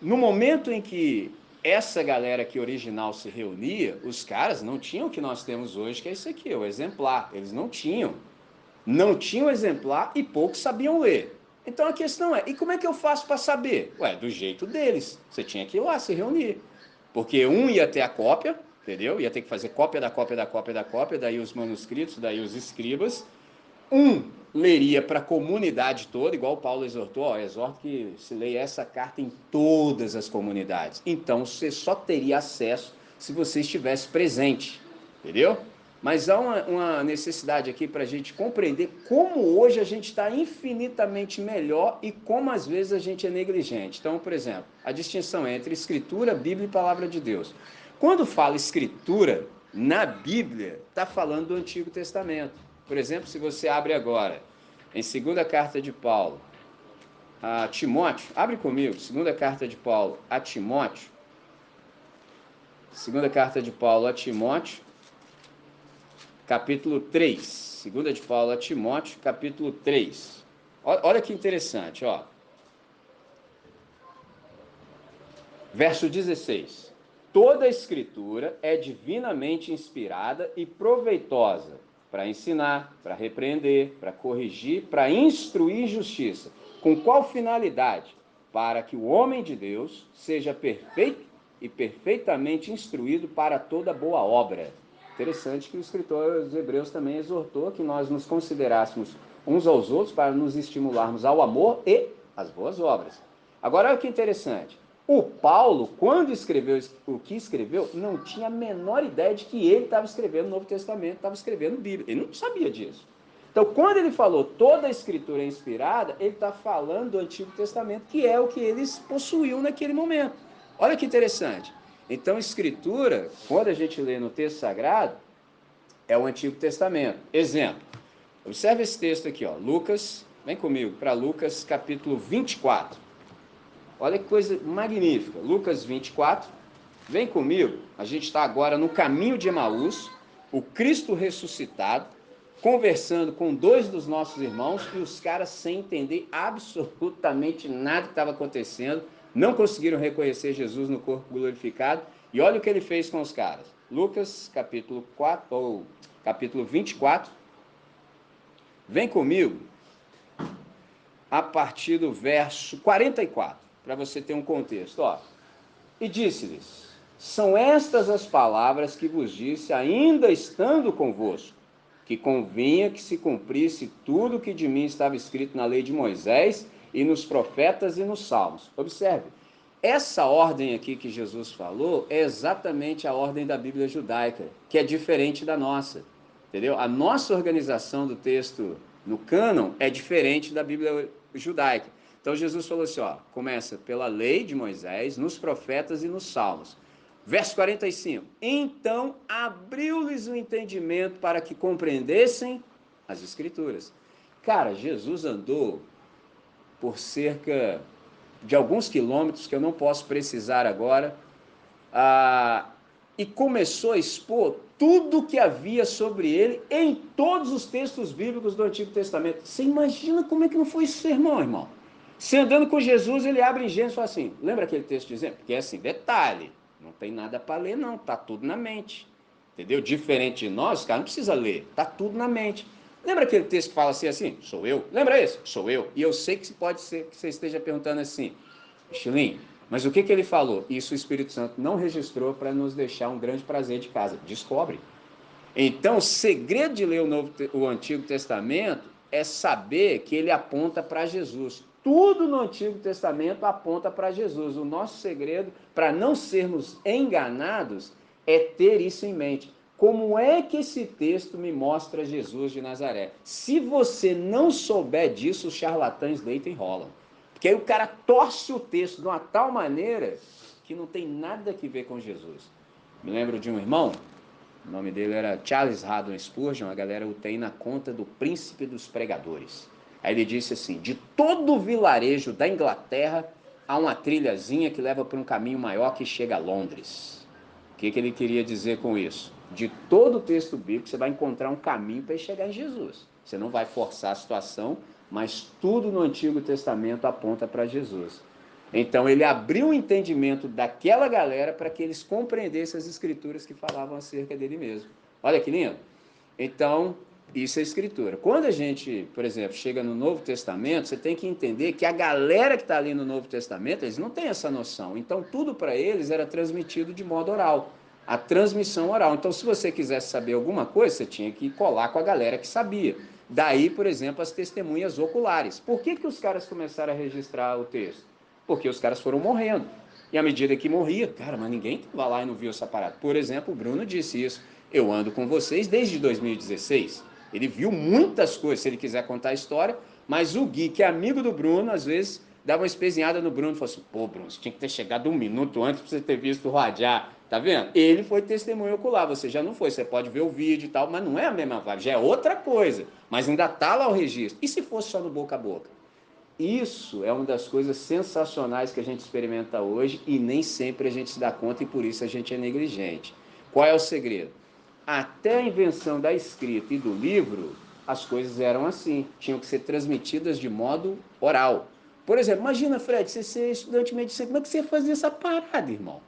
No momento em que essa galera aqui original se reunia, os caras não tinham o que nós temos hoje, que é isso aqui, o exemplar. Eles não tinham. Não tinham exemplar e poucos sabiam ler. Então a questão é, e como é que eu faço para saber? Ué, do jeito deles. Você tinha que ir lá se reunir. Porque um ia ter a cópia, entendeu? Ia ter que fazer cópia da cópia da cópia da cópia, daí os manuscritos, daí os escribas. Um leria para a comunidade toda, igual o Paulo exortou, ó, exorto que se leia essa carta em todas as comunidades. Então você só teria acesso se você estivesse presente, entendeu? Mas há uma necessidade aqui para a gente compreender como hoje a gente está infinitamente melhor e como às vezes a gente é negligente. Então, por exemplo, a distinção é entre Escritura, Bíblia e Palavra de Deus. Quando fala Escritura, na Bíblia, está falando do Antigo Testamento. Por exemplo, se você abre agora, em segunda carta de Paulo a Timóteo, abre comigo, segunda carta de Paulo a Timóteo, segunda carta de Paulo a Timóteo, capítulo 3, segunda de Paulo a Timóteo, capítulo 3. Olha que interessante, ó. Verso 16. Toda a escritura é divinamente inspirada e proveitosa para ensinar, para repreender, para corrigir, para instruir justiça. Com qual finalidade? Para que o homem de Deus seja perfeito e perfeitamente instruído para toda boa obra. Interessante que o escritor dos Hebreus também exortou que nós nos considerássemos uns aos outros para nos estimularmos ao amor e às boas obras. Agora, olha que interessante. O Paulo, quando escreveu o que escreveu, não tinha a menor ideia de que ele estava escrevendo o Novo Testamento, estava escrevendo Bíblia. Ele não sabia disso. Então, quando ele falou toda a escritura é inspirada, ele está falando do Antigo Testamento, que é o que eles possuíam naquele momento. Olha que interessante. Então, escritura, quando a gente lê no texto sagrado, é o Antigo Testamento. Exemplo, observe esse texto aqui, ó, Lucas, vem comigo, para Lucas capítulo 24. Olha que coisa magnífica, Lucas 24, vem comigo, a gente está agora no caminho de Emaús, o Cristo ressuscitado, conversando com dois dos nossos irmãos e os caras sem entender absolutamente nada que estava acontecendo, não conseguiram reconhecer Jesus no corpo glorificado, e olha o que ele fez com os caras. Lucas capítulo 4, ou capítulo 24, vem comigo a partir do verso 44, para você ter um contexto. Ó. E disse-lhes, são estas as palavras que vos disse, ainda estando convosco, que convinha que se cumprisse tudo o que de mim estava escrito na lei de Moisés e nos profetas e nos salmos. Observe, essa ordem aqui que Jesus falou é exatamente a ordem da Bíblia judaica, que é diferente da nossa, entendeu? A nossa organização do texto no cânon é diferente da Bíblia judaica. Então Jesus falou assim, ó, começa pela lei de Moisés, nos profetas e nos salmos. Verso 45, então abriu-lhes o entendimento para que compreendessem as escrituras. Cara, Jesus andou por cerca de alguns quilômetros, que eu não posso precisar agora, e começou a expor tudo que havia sobre ele em todos os textos bíblicos do Antigo Testamento. Você imagina como é que não foi esse sermão, irmão? Você andando com Jesus, ele abre em Gênesis e fala assim, lembra aquele texto dizendo? Porque é assim, detalhe, não tem nada para ler não, tá tudo na mente. Entendeu? Diferente de nós, os caras não precisa ler, tá tudo na mente. Lembra aquele texto que fala assim, sou eu? Lembra esse? Sou eu. E eu sei que pode ser que você esteja perguntando assim, Estilinho, Mas o que ele falou? Isso o Espírito Santo não registrou para nos deixar um grande prazer de casa. Descobre. Então, o segredo de ler o Antigo Testamento é saber que ele aponta para Jesus. Tudo no Antigo Testamento aponta para Jesus. O nosso segredo, para não sermos enganados, é ter isso em mente. Como é que esse texto me mostra Jesus de Nazaré? Se você não souber disso, os charlatães deitam e rolam. Porque aí o cara torce o texto de uma tal maneira que não tem nada a ver com Jesus. Me lembro de um irmão, o nome dele era Charles Haddon Spurgeon, a galera o tem na conta do príncipe dos pregadores. Aí ele disse assim, de todo o vilarejo da Inglaterra, há uma trilhazinha que leva para um caminho maior que chega a Londres. O que ele queria dizer com isso? De todo o texto bíblico, você vai encontrar um caminho para chegar em Jesus. Você não vai forçar a situação, mas tudo no Antigo Testamento aponta para Jesus. Então ele abriu o entendimento daquela galera para que eles compreendessem as escrituras que falavam acerca dele mesmo. Olha que lindo. Então, isso é escritura. Quando a gente, por exemplo, chega no Novo Testamento, você tem que entender que a galera que está ali no Novo Testamento, eles não têm essa noção. Então, tudo para eles era transmitido de modo oral. A transmissão oral. Então, se você quisesse saber alguma coisa, você tinha que colar com a galera que sabia. Daí, por exemplo, as testemunhas oculares. Por que os caras começaram a registrar o texto? Porque os caras foram morrendo. E à medida que morria, cara, mas ninguém estava lá e não viu essa parada. Por exemplo, o Bruno disse isso. Eu ando com vocês desde 2016. Ele viu muitas coisas, se ele quiser contar a história, mas o Gui, que é amigo do Bruno, às vezes dava uma espezinhada no Bruno e falou assim, pô, Bruno, você tinha que ter chegado 1 minuto antes para você ter visto o radiar, tá vendo? Ele foi testemunho ocular, você já não foi, você pode ver o vídeo e tal, mas não é a mesma vibe, já é outra coisa, mas ainda tá lá o registro. E se fosse só no boca a boca? Isso é uma das coisas sensacionais que a gente experimenta hoje e nem sempre a gente se dá conta e por isso a gente é negligente. Qual é o segredo? Até a invenção da escrita e do livro, as coisas eram assim, tinham que ser transmitidas de modo oral. Por exemplo, imagina, Fred, você ser estudante de medicina, como é que você ia fazer essa parada, irmão?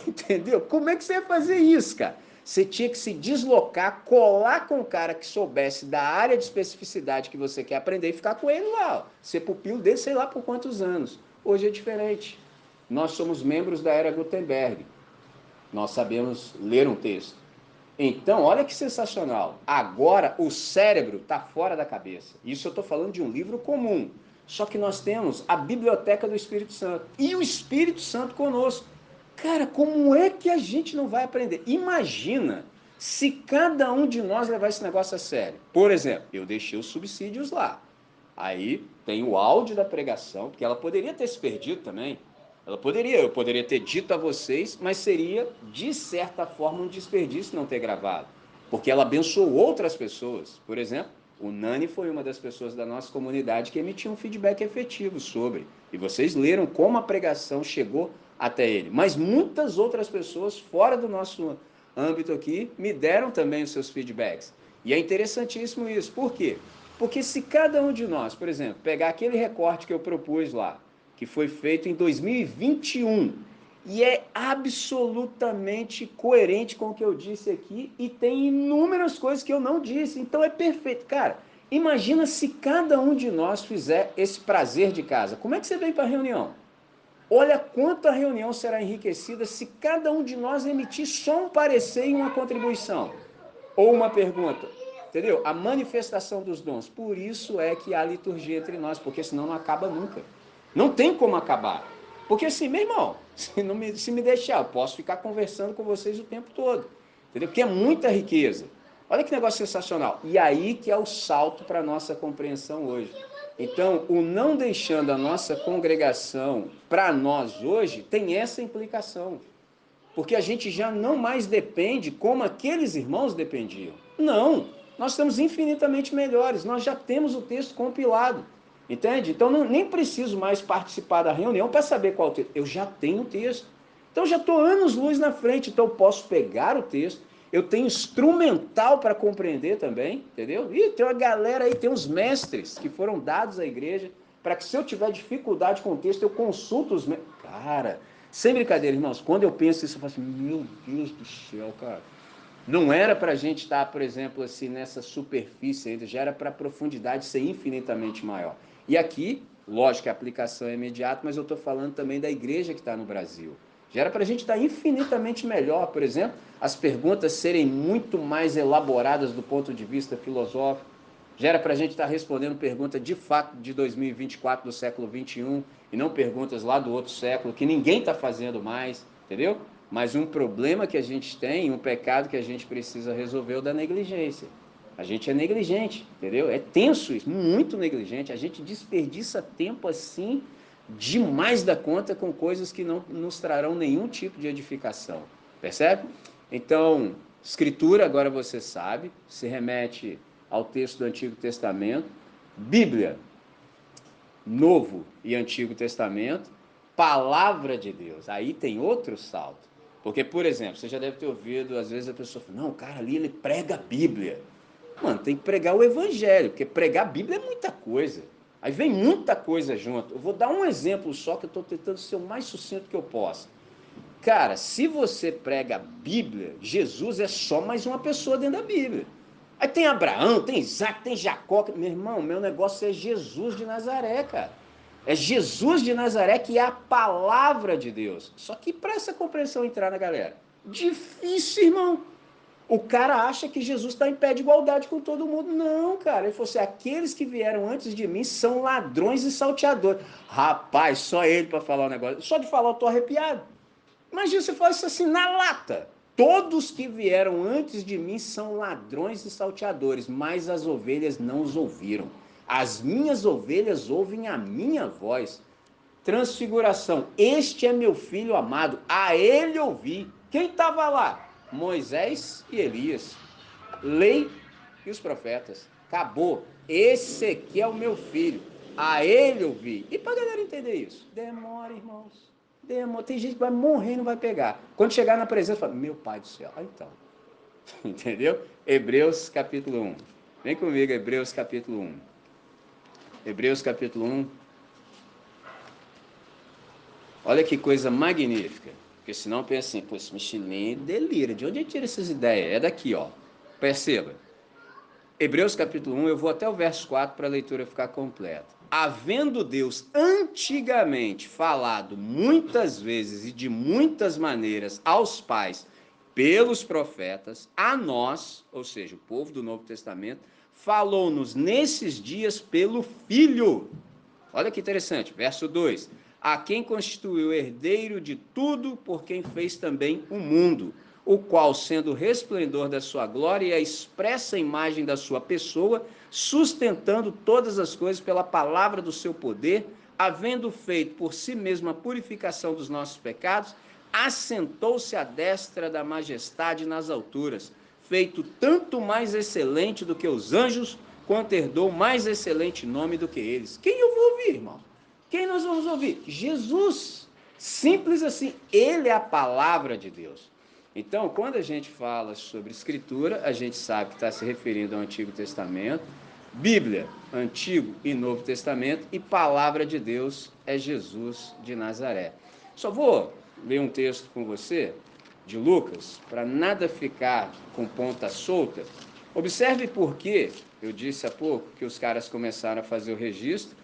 Entendeu? Como é que você ia fazer isso, cara? Você tinha que se deslocar, colar com o cara que soubesse da área de especificidade que você quer aprender e ficar com ele lá, ó. Ser pupilo dele, sei lá por quantos anos. Hoje é diferente. Nós somos membros da era Gutenberg. Nós sabemos ler um texto. Então, olha que sensacional. Agora o cérebro está fora da cabeça. Isso eu estou falando de um livro comum. Só que nós temos a biblioteca do Espírito Santo. E o Espírito Santo conosco. Cara, como é que a gente não vai aprender? Imagina se cada um de nós levar esse negócio a sério. Por exemplo, eu deixei os subsídios lá. Aí tem o áudio da pregação, porque ela poderia ter se perdido também. Eu poderia ter dito a vocês, mas seria, de certa forma, um desperdício não ter gravado. Porque ela abençoou outras pessoas. Por exemplo, o Nani foi uma das pessoas da nossa comunidade que emitiu um feedback efetivo sobre. E vocês leram como a pregação chegou até ele. Mas muitas outras pessoas fora do nosso âmbito aqui me deram também os seus feedbacks. E é interessantíssimo isso. Por quê? Porque se cada um de nós, por exemplo, pegar aquele recorte que eu propus lá, que foi feito em 2021, e é absolutamente coerente com o que eu disse aqui, e tem inúmeras coisas que eu não disse, então é perfeito. Cara, imagina se cada um de nós fizer esse prazer de casa. Como é que você vem para a reunião? Olha quanto a reunião será enriquecida se cada um de nós emitir só um parecer e uma contribuição. Ou uma pergunta. Entendeu? A manifestação dos dons. Por isso é que há liturgia entre nós, porque senão não acaba nunca. Não tem como acabar. Porque assim, meu irmão, se me deixar, eu posso ficar conversando com vocês o tempo todo. Entendeu? Porque é muita riqueza. Olha que negócio sensacional. E aí que é o salto para a nossa compreensão hoje. Então, o não deixando a nossa congregação para nós hoje tem essa implicação. Porque a gente já não mais depende como aqueles irmãos dependiam. Não, nós estamos infinitamente melhores, nós já temos o texto compilado. Entende? Então nem preciso mais participar da reunião para saber qual é o texto. Eu já tenho o texto. Então já estou anos-luz na frente, então eu posso pegar o texto, eu tenho instrumental para compreender também, entendeu? E tem uma galera aí, tem uns mestres que foram dados à igreja para que se eu tiver dificuldade com o texto, eu consulto os mestres. Cara, sem brincadeira, irmãos, quando eu penso isso, eu falo assim, meu Deus do céu, cara. Não era para a gente estar, por exemplo, assim, nessa superfície ainda, já era para a profundidade ser infinitamente maior. E aqui Lógico que a aplicação é imediata, mas eu estou falando também da igreja que está no Brasil. Já era para a gente estar infinitamente melhor, por exemplo, as perguntas serem muito mais elaboradas do ponto de vista filosófico. Já era para a gente estar respondendo perguntas de fato de 2024 do século 21 e não perguntas lá do outro século que ninguém está fazendo mais, entendeu? Mas um problema que a gente tem, um pecado que a gente precisa resolver é o da negligência. A gente é negligente, entendeu? É tenso isso, muito negligente. A gente desperdiça tempo assim demais da conta com coisas que não nos trarão nenhum tipo de edificação, percebe? Então, escritura, agora você sabe, se remete ao texto do Antigo Testamento, Bíblia, Novo e Antigo Testamento, palavra de Deus. Aí tem outro salto. Porque, por exemplo, você já deve ter ouvido, às vezes a pessoa fala, não, o cara ali, ele prega a Bíblia. Mano, tem que pregar o evangelho, porque pregar a Bíblia é muita coisa. Aí vem muita coisa junto. Eu vou dar um exemplo só, que eu estou tentando ser o mais sucinto que eu posso. Cara, se você prega a Bíblia, Jesus é só mais uma pessoa dentro da Bíblia. Aí tem Abraão, tem Isaac, tem Jacó. Meu irmão, meu negócio é Jesus de Nazaré, cara. É Jesus de Nazaré que é a palavra de Deus. Só que para essa compreensão entrar na galera, difícil, irmão. O cara acha que Jesus está em pé de igualdade com todo mundo. Não, cara. Ele falou assim: aqueles que vieram antes de mim são ladrões e salteadores. Rapaz, só ele para falar o negócio. Só de falar eu tô arrepiado. Imagina você falar isso assim na lata. Todos que vieram antes de mim são ladrões e salteadores, mas as ovelhas não os ouviram. As minhas ovelhas ouvem a minha voz. Transfiguração. Este é meu filho amado, a ele ouvi. Quem estava lá? Moisés e Elias. Lei e os profetas. Acabou. Esse aqui é o meu filho. A ele ouvi. E para a galera entender isso? Demora, irmãos. Demora. Tem gente que vai morrer e não vai pegar. Quando chegar na presença, fala, meu pai do céu. Ah, então. Entendeu? Hebreus capítulo 1. Vem comigo, Hebreus capítulo 1. Hebreus capítulo 1. Olha que coisa magnífica. Porque senão pensa assim, pô, esse Michelin delira. De onde ele tira essas ideias? É daqui, ó. Perceba. Hebreus capítulo 1, eu vou até o verso 4 para a leitura ficar completa. Havendo Deus antigamente falado muitas vezes e de muitas maneiras aos pais pelos profetas, a nós, ou seja, o povo do Novo Testamento, falou-nos nesses dias pelo Filho. Olha que interessante, verso 2: a quem constituiu herdeiro de tudo, por quem fez também o mundo, o qual, sendo o resplendor da sua glória e a expressa imagem da sua pessoa, sustentando todas as coisas pela palavra do seu poder, havendo feito por si mesmo a purificação dos nossos pecados, assentou-se à destra da majestade nas alturas, feito tanto mais excelente do que os anjos, quanto herdou mais excelente nome do que eles. Quem eu vou ouvir, irmão? Quem nós vamos ouvir? Jesus. Simples assim. Ele é a palavra de Deus. Então, quando a gente fala sobre escritura, a gente sabe que está se referindo ao Antigo Testamento. Bíblia, Antigo e Novo Testamento, e palavra de Deus é Jesus de Nazaré. Só vou ler um texto com você, de Lucas, para nada ficar com ponta solta. Observe por que eu disse há pouco que os caras começaram a fazer o registro.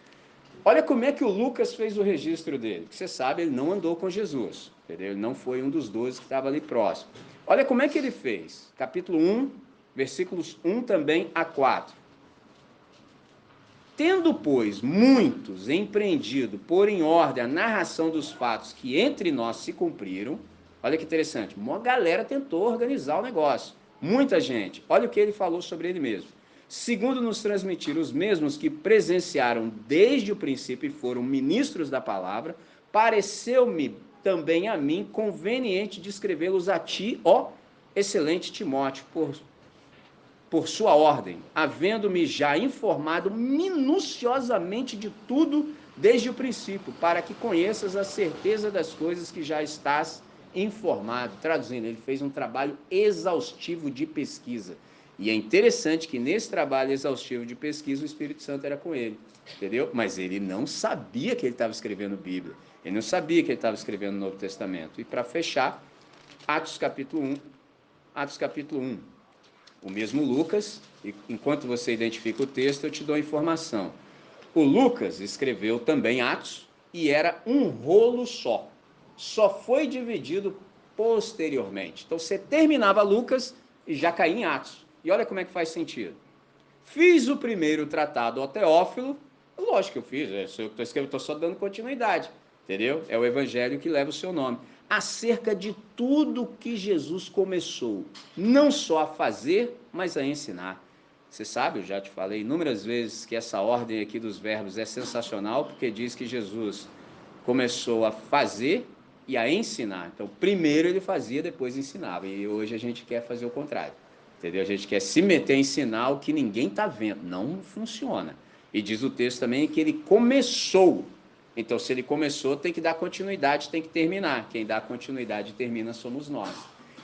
Olha como é que o Lucas fez o registro dele. Porque você sabe, ele não andou com Jesus. Entendeu? Ele não foi um dos 12 que estava ali próximo. Olha como é que ele fez. Capítulo 1, versículos 1 também a 4. Tendo, pois, muitos empreendido por em ordem a narração dos fatos que entre nós se cumpriram, olha que interessante, uma galera tentou organizar o negócio, muita gente, olha o que ele falou sobre ele mesmo. Segundo nos transmitiram os mesmos que presenciaram desde o princípio e foram ministros da palavra, pareceu-me também a mim conveniente descrevê-los a ti, ó excelente Timóteo, por sua ordem, havendo-me já informado minuciosamente de tudo desde o princípio, para que conheças a certeza das coisas que já estás informado. Traduzindo, ele fez um trabalho exaustivo de pesquisa. E é interessante que nesse trabalho exaustivo de pesquisa o Espírito Santo era com ele, entendeu? Mas ele não sabia que ele estava escrevendo Bíblia. Ele não sabia que ele estava escrevendo o Novo Testamento. E para fechar, Atos capítulo 1. Atos capítulo 1. O mesmo Lucas, e enquanto você identifica o texto, eu te dou a informação. O Lucas escreveu também Atos e era um rolo só. Só foi dividido posteriormente. Então você terminava Lucas e já caía em Atos. E olha como é que faz sentido. Fiz o primeiro tratado ao Teófilo, lógico que eu fiz, sou eu que estou escrevendo, estou só dando continuidade, entendeu? É o evangelho que leva o seu nome. Acerca de tudo que Jesus começou, não só a fazer, mas a ensinar. Você sabe, eu já te falei inúmeras vezes que essa ordem aqui dos verbos é sensacional, porque diz que Jesus começou a fazer e a ensinar. Então, primeiro ele fazia, depois ensinava. E hoje a gente quer fazer o contrário. Entendeu? A gente quer se meter em sinal que ninguém está vendo. Não funciona. E diz o texto também que ele começou. Então, se ele começou, tem que dar continuidade, tem que terminar. Quem dá continuidade e termina somos nós.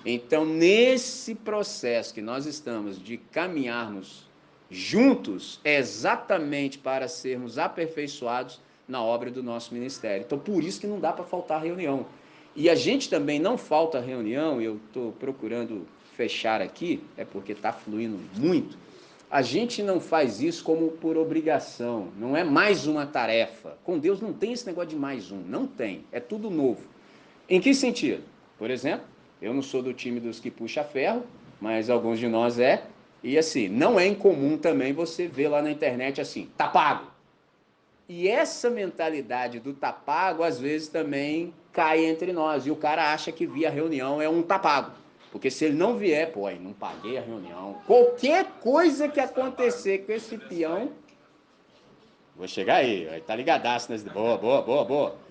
Então, nesse processo que nós estamos de caminharmos juntos, é exatamente para sermos aperfeiçoados na obra do nosso ministério. Então, por isso que não dá para faltar reunião. E a gente também não falta reunião, eu estou procurando fechar aqui, é porque está fluindo muito. A gente não faz isso como por obrigação, não é mais uma tarefa. Com Deus não tem esse negócio de mais um, não tem, é tudo novo. Em que sentido? Por exemplo, eu não sou do time dos que puxa ferro, mas alguns de nós é, e assim, não é incomum também você ver lá na internet assim, tá pago. E essa mentalidade do tá pago, às vezes também cai entre nós, e o cara acha que via reunião é um tá pago. Porque se ele não vier, pô, aí não paguei a reunião. Qualquer coisa que acontecer com esse peão, vou chegar aí tá ligadaço nesse. Boa, boa, boa, boa.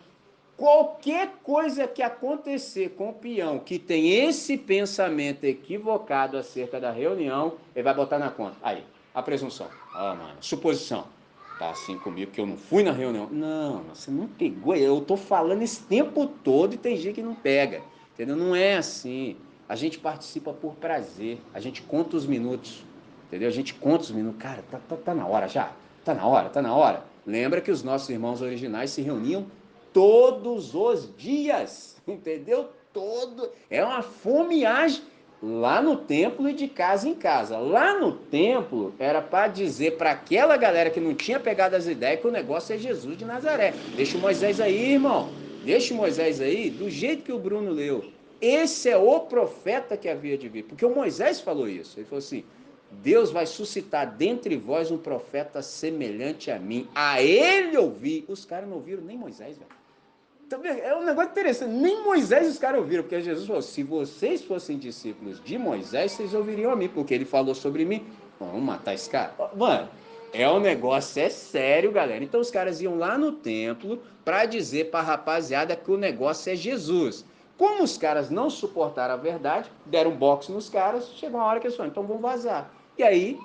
Qualquer coisa que acontecer com o peão que tem esse pensamento equivocado acerca da reunião, ele vai botar na conta. Aí, a presunção. Ah, mano, suposição. Tá assim comigo que eu não fui na reunião. Não, você não pegou. Eu tô falando esse tempo todo e tem gente que não pega. Entendeu? Não é assim. A gente participa por prazer. A gente conta os minutos. Entendeu? A gente conta os minutos. Cara, tá na hora já. Tá na hora, tá na hora. Lembra que os nossos irmãos originais se reuniam todos os dias, entendeu? É uma fomeagem lá no templo e de casa em casa. Lá no templo era para dizer para aquela galera que não tinha pegado as ideias que o negócio é Jesus de Nazaré. Deixa o Moisés aí, irmão. Deixa o Moisés aí, do jeito que o Bruno leu. Esse é o profeta que havia de vir, porque o Moisés falou isso. Ele falou assim: Deus vai suscitar dentre vós um profeta semelhante a mim. A ele ouvi. Os caras não ouviram nem Moisés, velho. Então, é um negócio interessante. Nem Moisés os caras ouviram, porque Jesus falou: se vocês fossem discípulos de Moisés, vocês ouviriam a mim, porque ele falou sobre mim. Vamos matar esse cara. Mano, é um negócio, é sério, galera. Então os caras iam lá no templo para dizer para a rapaziada que o negócio é Jesus. Como os caras não suportaram a verdade, deram um boxe nos caras, chegou uma hora que eles falaram: então vamos vazar. E aí,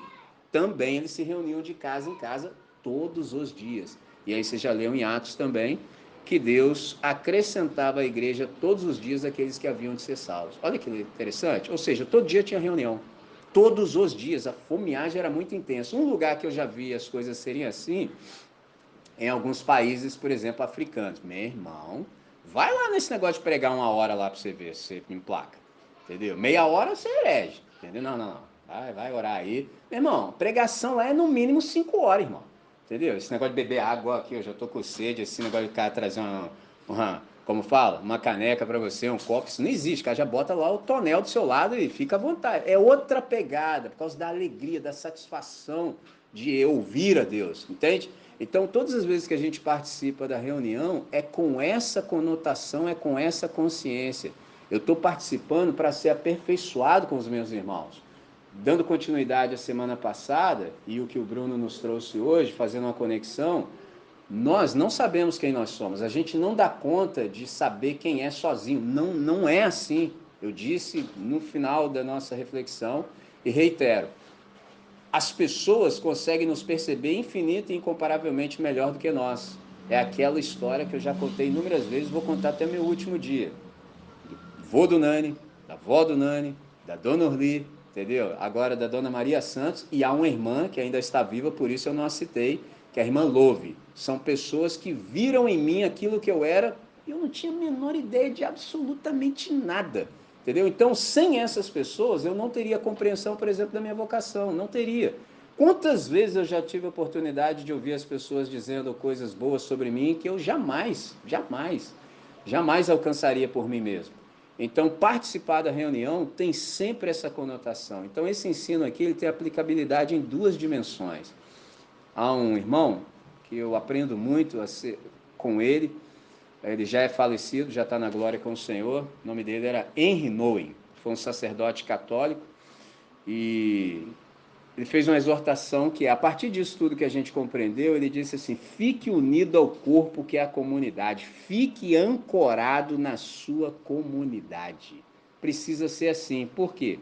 também eles se reuniam de casa em casa todos os dias. E aí você já leu em Atos também, que Deus acrescentava à igreja todos os dias aqueles que haviam de ser salvos. Olha que interessante. Ou seja, todo dia tinha reunião. Todos os dias. A fomeagem era muito intensa. Um lugar que eu já vi as coisas serem assim, em alguns países, por exemplo, africanos. Meu irmão, vai lá nesse negócio de pregar uma hora lá para você ver se você emplaca. Entendeu? Meia hora você herege. Entendeu? Não, não, não. Vai orar aí. Meu irmão, pregação lá é no mínimo 5 horas, irmão. Entendeu? Esse negócio de beber água aqui, eu já tô com sede, esse negócio de cara trazer como fala, uma caneca para você, um copo, isso não existe, o cara já bota lá o tonel do seu lado e fica à vontade. É outra pegada, por causa da alegria, da satisfação de ouvir a Deus, entende? Então, todas as vezes que a gente participa da reunião, é com essa conotação, é com essa consciência. Eu estou participando para ser aperfeiçoado com os meus irmãos. Dando continuidade à semana passada, e o que o Bruno nos trouxe hoje, fazendo uma conexão, nós não sabemos quem nós somos, a gente não dá conta de saber quem é sozinho, não, não é assim. Eu disse no final da nossa reflexão, e reitero, as pessoas conseguem nos perceber infinita e incomparavelmente melhor do que nós. É aquela história que eu já contei inúmeras vezes, vou contar até meu último dia. Do vô do Nani, da vó do Nani, da dona Orli, entendeu? Agora da dona Maria Santos, e há uma irmã que ainda está viva, por isso eu não a citei, que é a irmã Love. São pessoas que viram em mim aquilo que eu era e eu não tinha a menor ideia de absolutamente nada. Entendeu? Então, sem essas pessoas, eu não teria compreensão, por exemplo, da minha vocação. Não teria. Quantas vezes eu já tive a oportunidade de ouvir as pessoas dizendo coisas boas sobre mim que eu jamais alcançaria por mim mesmo. Então, participar da reunião tem sempre essa conotação. Então, esse ensino aqui ele tem aplicabilidade em duas dimensões. Há um irmão que eu aprendo muito com ele já é falecido, já está na glória com o Senhor, o nome dele era Henry Nouwen, foi um sacerdote católico, e ele fez uma exortação que, a partir disso tudo que a gente compreendeu, ele disse assim: fique unido ao corpo que é a comunidade, fique ancorado na sua comunidade. Precisa ser assim. Por quê?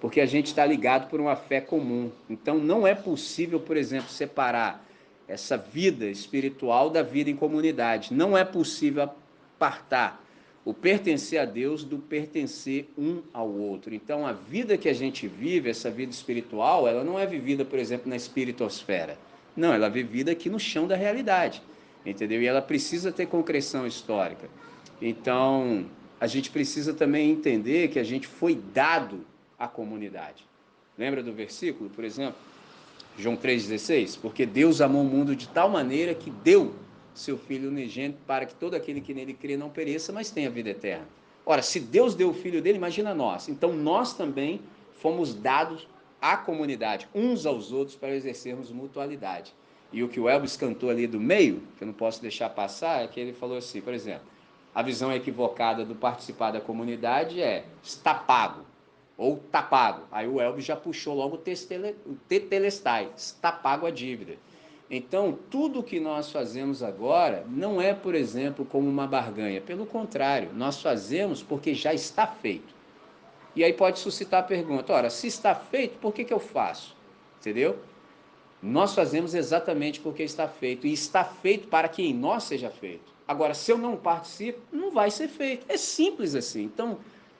Porque a gente está ligado por uma fé comum. Então não é possível, por exemplo, separar essa vida espiritual da vida em comunidade. Não é possível apartar o pertencer a Deus do pertencer um ao outro. Então, a vida que a gente vive, essa vida espiritual, ela não é vivida, por exemplo, na espiritosfera. Não, ela é vivida aqui no chão da realidade, entendeu? E ela precisa ter concreção histórica. Então, a gente precisa também entender que a gente foi dado à comunidade. Lembra do versículo, por exemplo? João 3,16? Porque Deus amou o mundo de tal maneira que deu seu Filho unigênito para que todo aquele que nele crê não pereça, mas tenha vida eterna. Ora, se Deus deu o Filho dele, imagina nós. Então nós também fomos dados à comunidade, uns aos outros, para exercermos mutualidade. E o que o Elvis cantou ali do meio, que eu não posso deixar passar, é que ele falou assim, por exemplo, a visão equivocada do participar da comunidade é está pago, ou tá pago. Aí o Elvis já puxou logo o tetelestai, está pago a dívida. Então, tudo que nós fazemos agora não é, por exemplo, como uma barganha. Pelo contrário, nós fazemos porque já está feito. E aí pode suscitar a pergunta, ora, se está feito, por que eu faço? Entendeu? Nós fazemos exatamente porque está feito. E está feito para que em nós seja feito. Agora, se eu não participo, não vai ser feito. É simples assim. Então,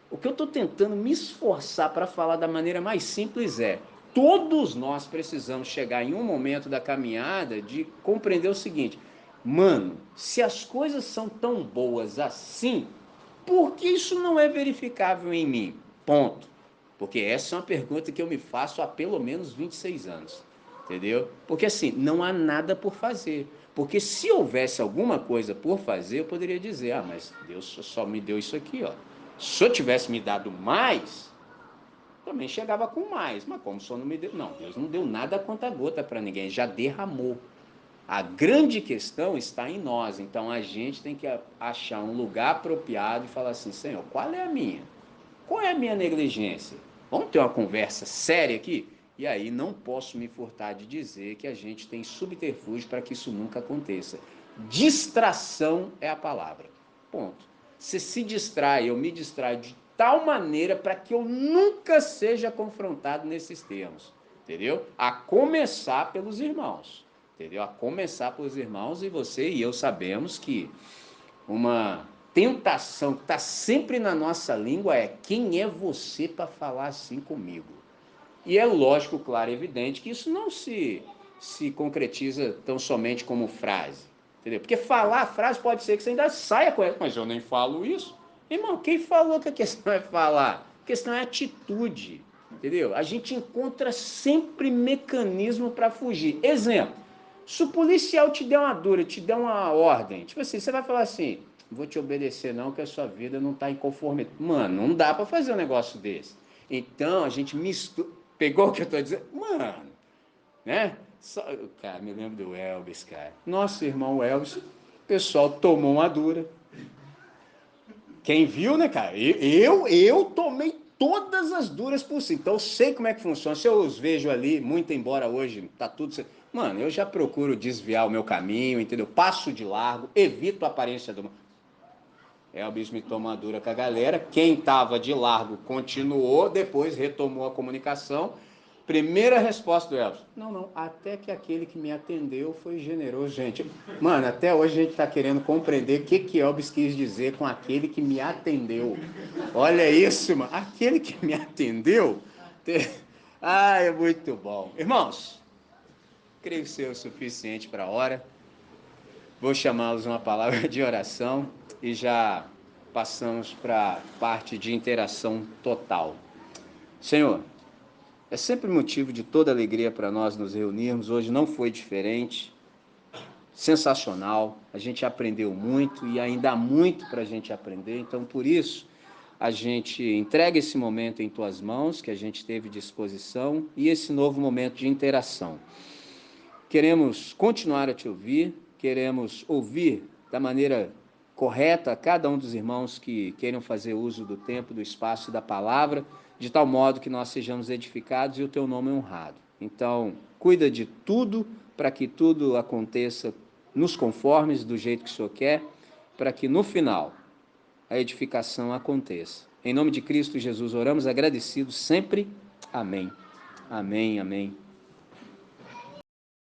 o que eu estou tentando me esforçar para falar da maneira mais simples é: todos nós precisamos chegar em um momento da caminhada de compreender o seguinte: mano, se as coisas são tão boas assim, por que isso não é verificável em mim? Ponto. Porque essa é uma pergunta que eu me faço há pelo menos 26 anos. Entendeu? Porque assim, não há nada por fazer. Porque se houvesse alguma coisa por fazer, eu poderia dizer: ah, mas Deus só me deu isso aqui, ó. Se eu tivesse me dado mais, também chegava com mais. Mas como só não me deu? Não, Deus não deu nada a conta gota para ninguém, já derramou. A grande questão está em nós. Então a gente tem que achar um lugar apropriado e falar assim: Senhor, qual é a minha? Qual é a minha negligência? Vamos ter uma conversa séria aqui? E aí não posso me furtar de dizer que a gente tem subterfúgio para que isso nunca aconteça. Distração é a palavra. Ponto. Você se distrai, eu me distraio de tal maneira para que eu nunca seja confrontado nesses termos. Entendeu? A começar pelos irmãos. Entendeu? A começar pelos irmãos, e você e eu sabemos que uma tentação que está sempre na nossa língua é: quem é você para falar assim comigo? E é lógico, claro, evidente que isso não se concretiza tão somente como frase, entendeu? Porque falar a frase pode ser que você ainda saia com ela, mas eu nem falo isso. Irmão, quem falou que a questão é falar? A questão é atitude, entendeu? A gente encontra sempre mecanismo para fugir. Exemplo: se o policial te der uma dura, te der uma ordem, tipo assim, você vai falar assim: vou te obedecer não, que a sua vida não está em conformidade. Mano, não dá para fazer um negócio desse. Então, a gente mistura. Pegou o que eu estou dizendo? Mano, né? Só, cara, me lembro do Elvis, cara. Nosso irmão Elvis, o pessoal tomou uma dura. Quem viu, né, cara? Eu tomei todas as duras possíveis. Então eu sei como é que funciona. Se eu os vejo ali, muito embora hoje tá tudo. Mano, eu já procuro desviar o meu caminho, entendeu? Passo de largo, evito a aparência do. Elvis me toma uma dura com a galera. Quem tava de largo continuou, depois retomou a comunicação. Primeira resposta do Elvis: não, não, até que aquele que me atendeu foi generoso. Gente, mano, até hoje a gente tá querendo compreender o que Elvis quis dizer com aquele que me atendeu. Olha isso, mano, aquele que me atendeu. Ah, é muito bom. Irmãos, creio ser o suficiente para a hora. Vou chamá-los uma palavra de oração e já passamos para a parte de interação total. Senhor, É sempre motivo de toda alegria para nós nos reunirmos. Hoje não foi diferente. Sensacional. A gente aprendeu muito e ainda há muito para a gente aprender. Então, por isso, a gente entrega esse momento em tuas mãos, que a gente teve disposição, e esse novo momento de interação. Queremos continuar a te ouvir, queremos ouvir da maneira correta a cada um dos irmãos que queiram fazer uso do tempo, do espaço e da palavra, de tal modo que nós sejamos edificados e o teu nome honrado. Então, cuida de tudo, para que tudo aconteça nos conformes do jeito que o Senhor quer, para que no final a edificação aconteça. Em nome de Cristo Jesus oramos agradecidos sempre. Amém. Amém, amém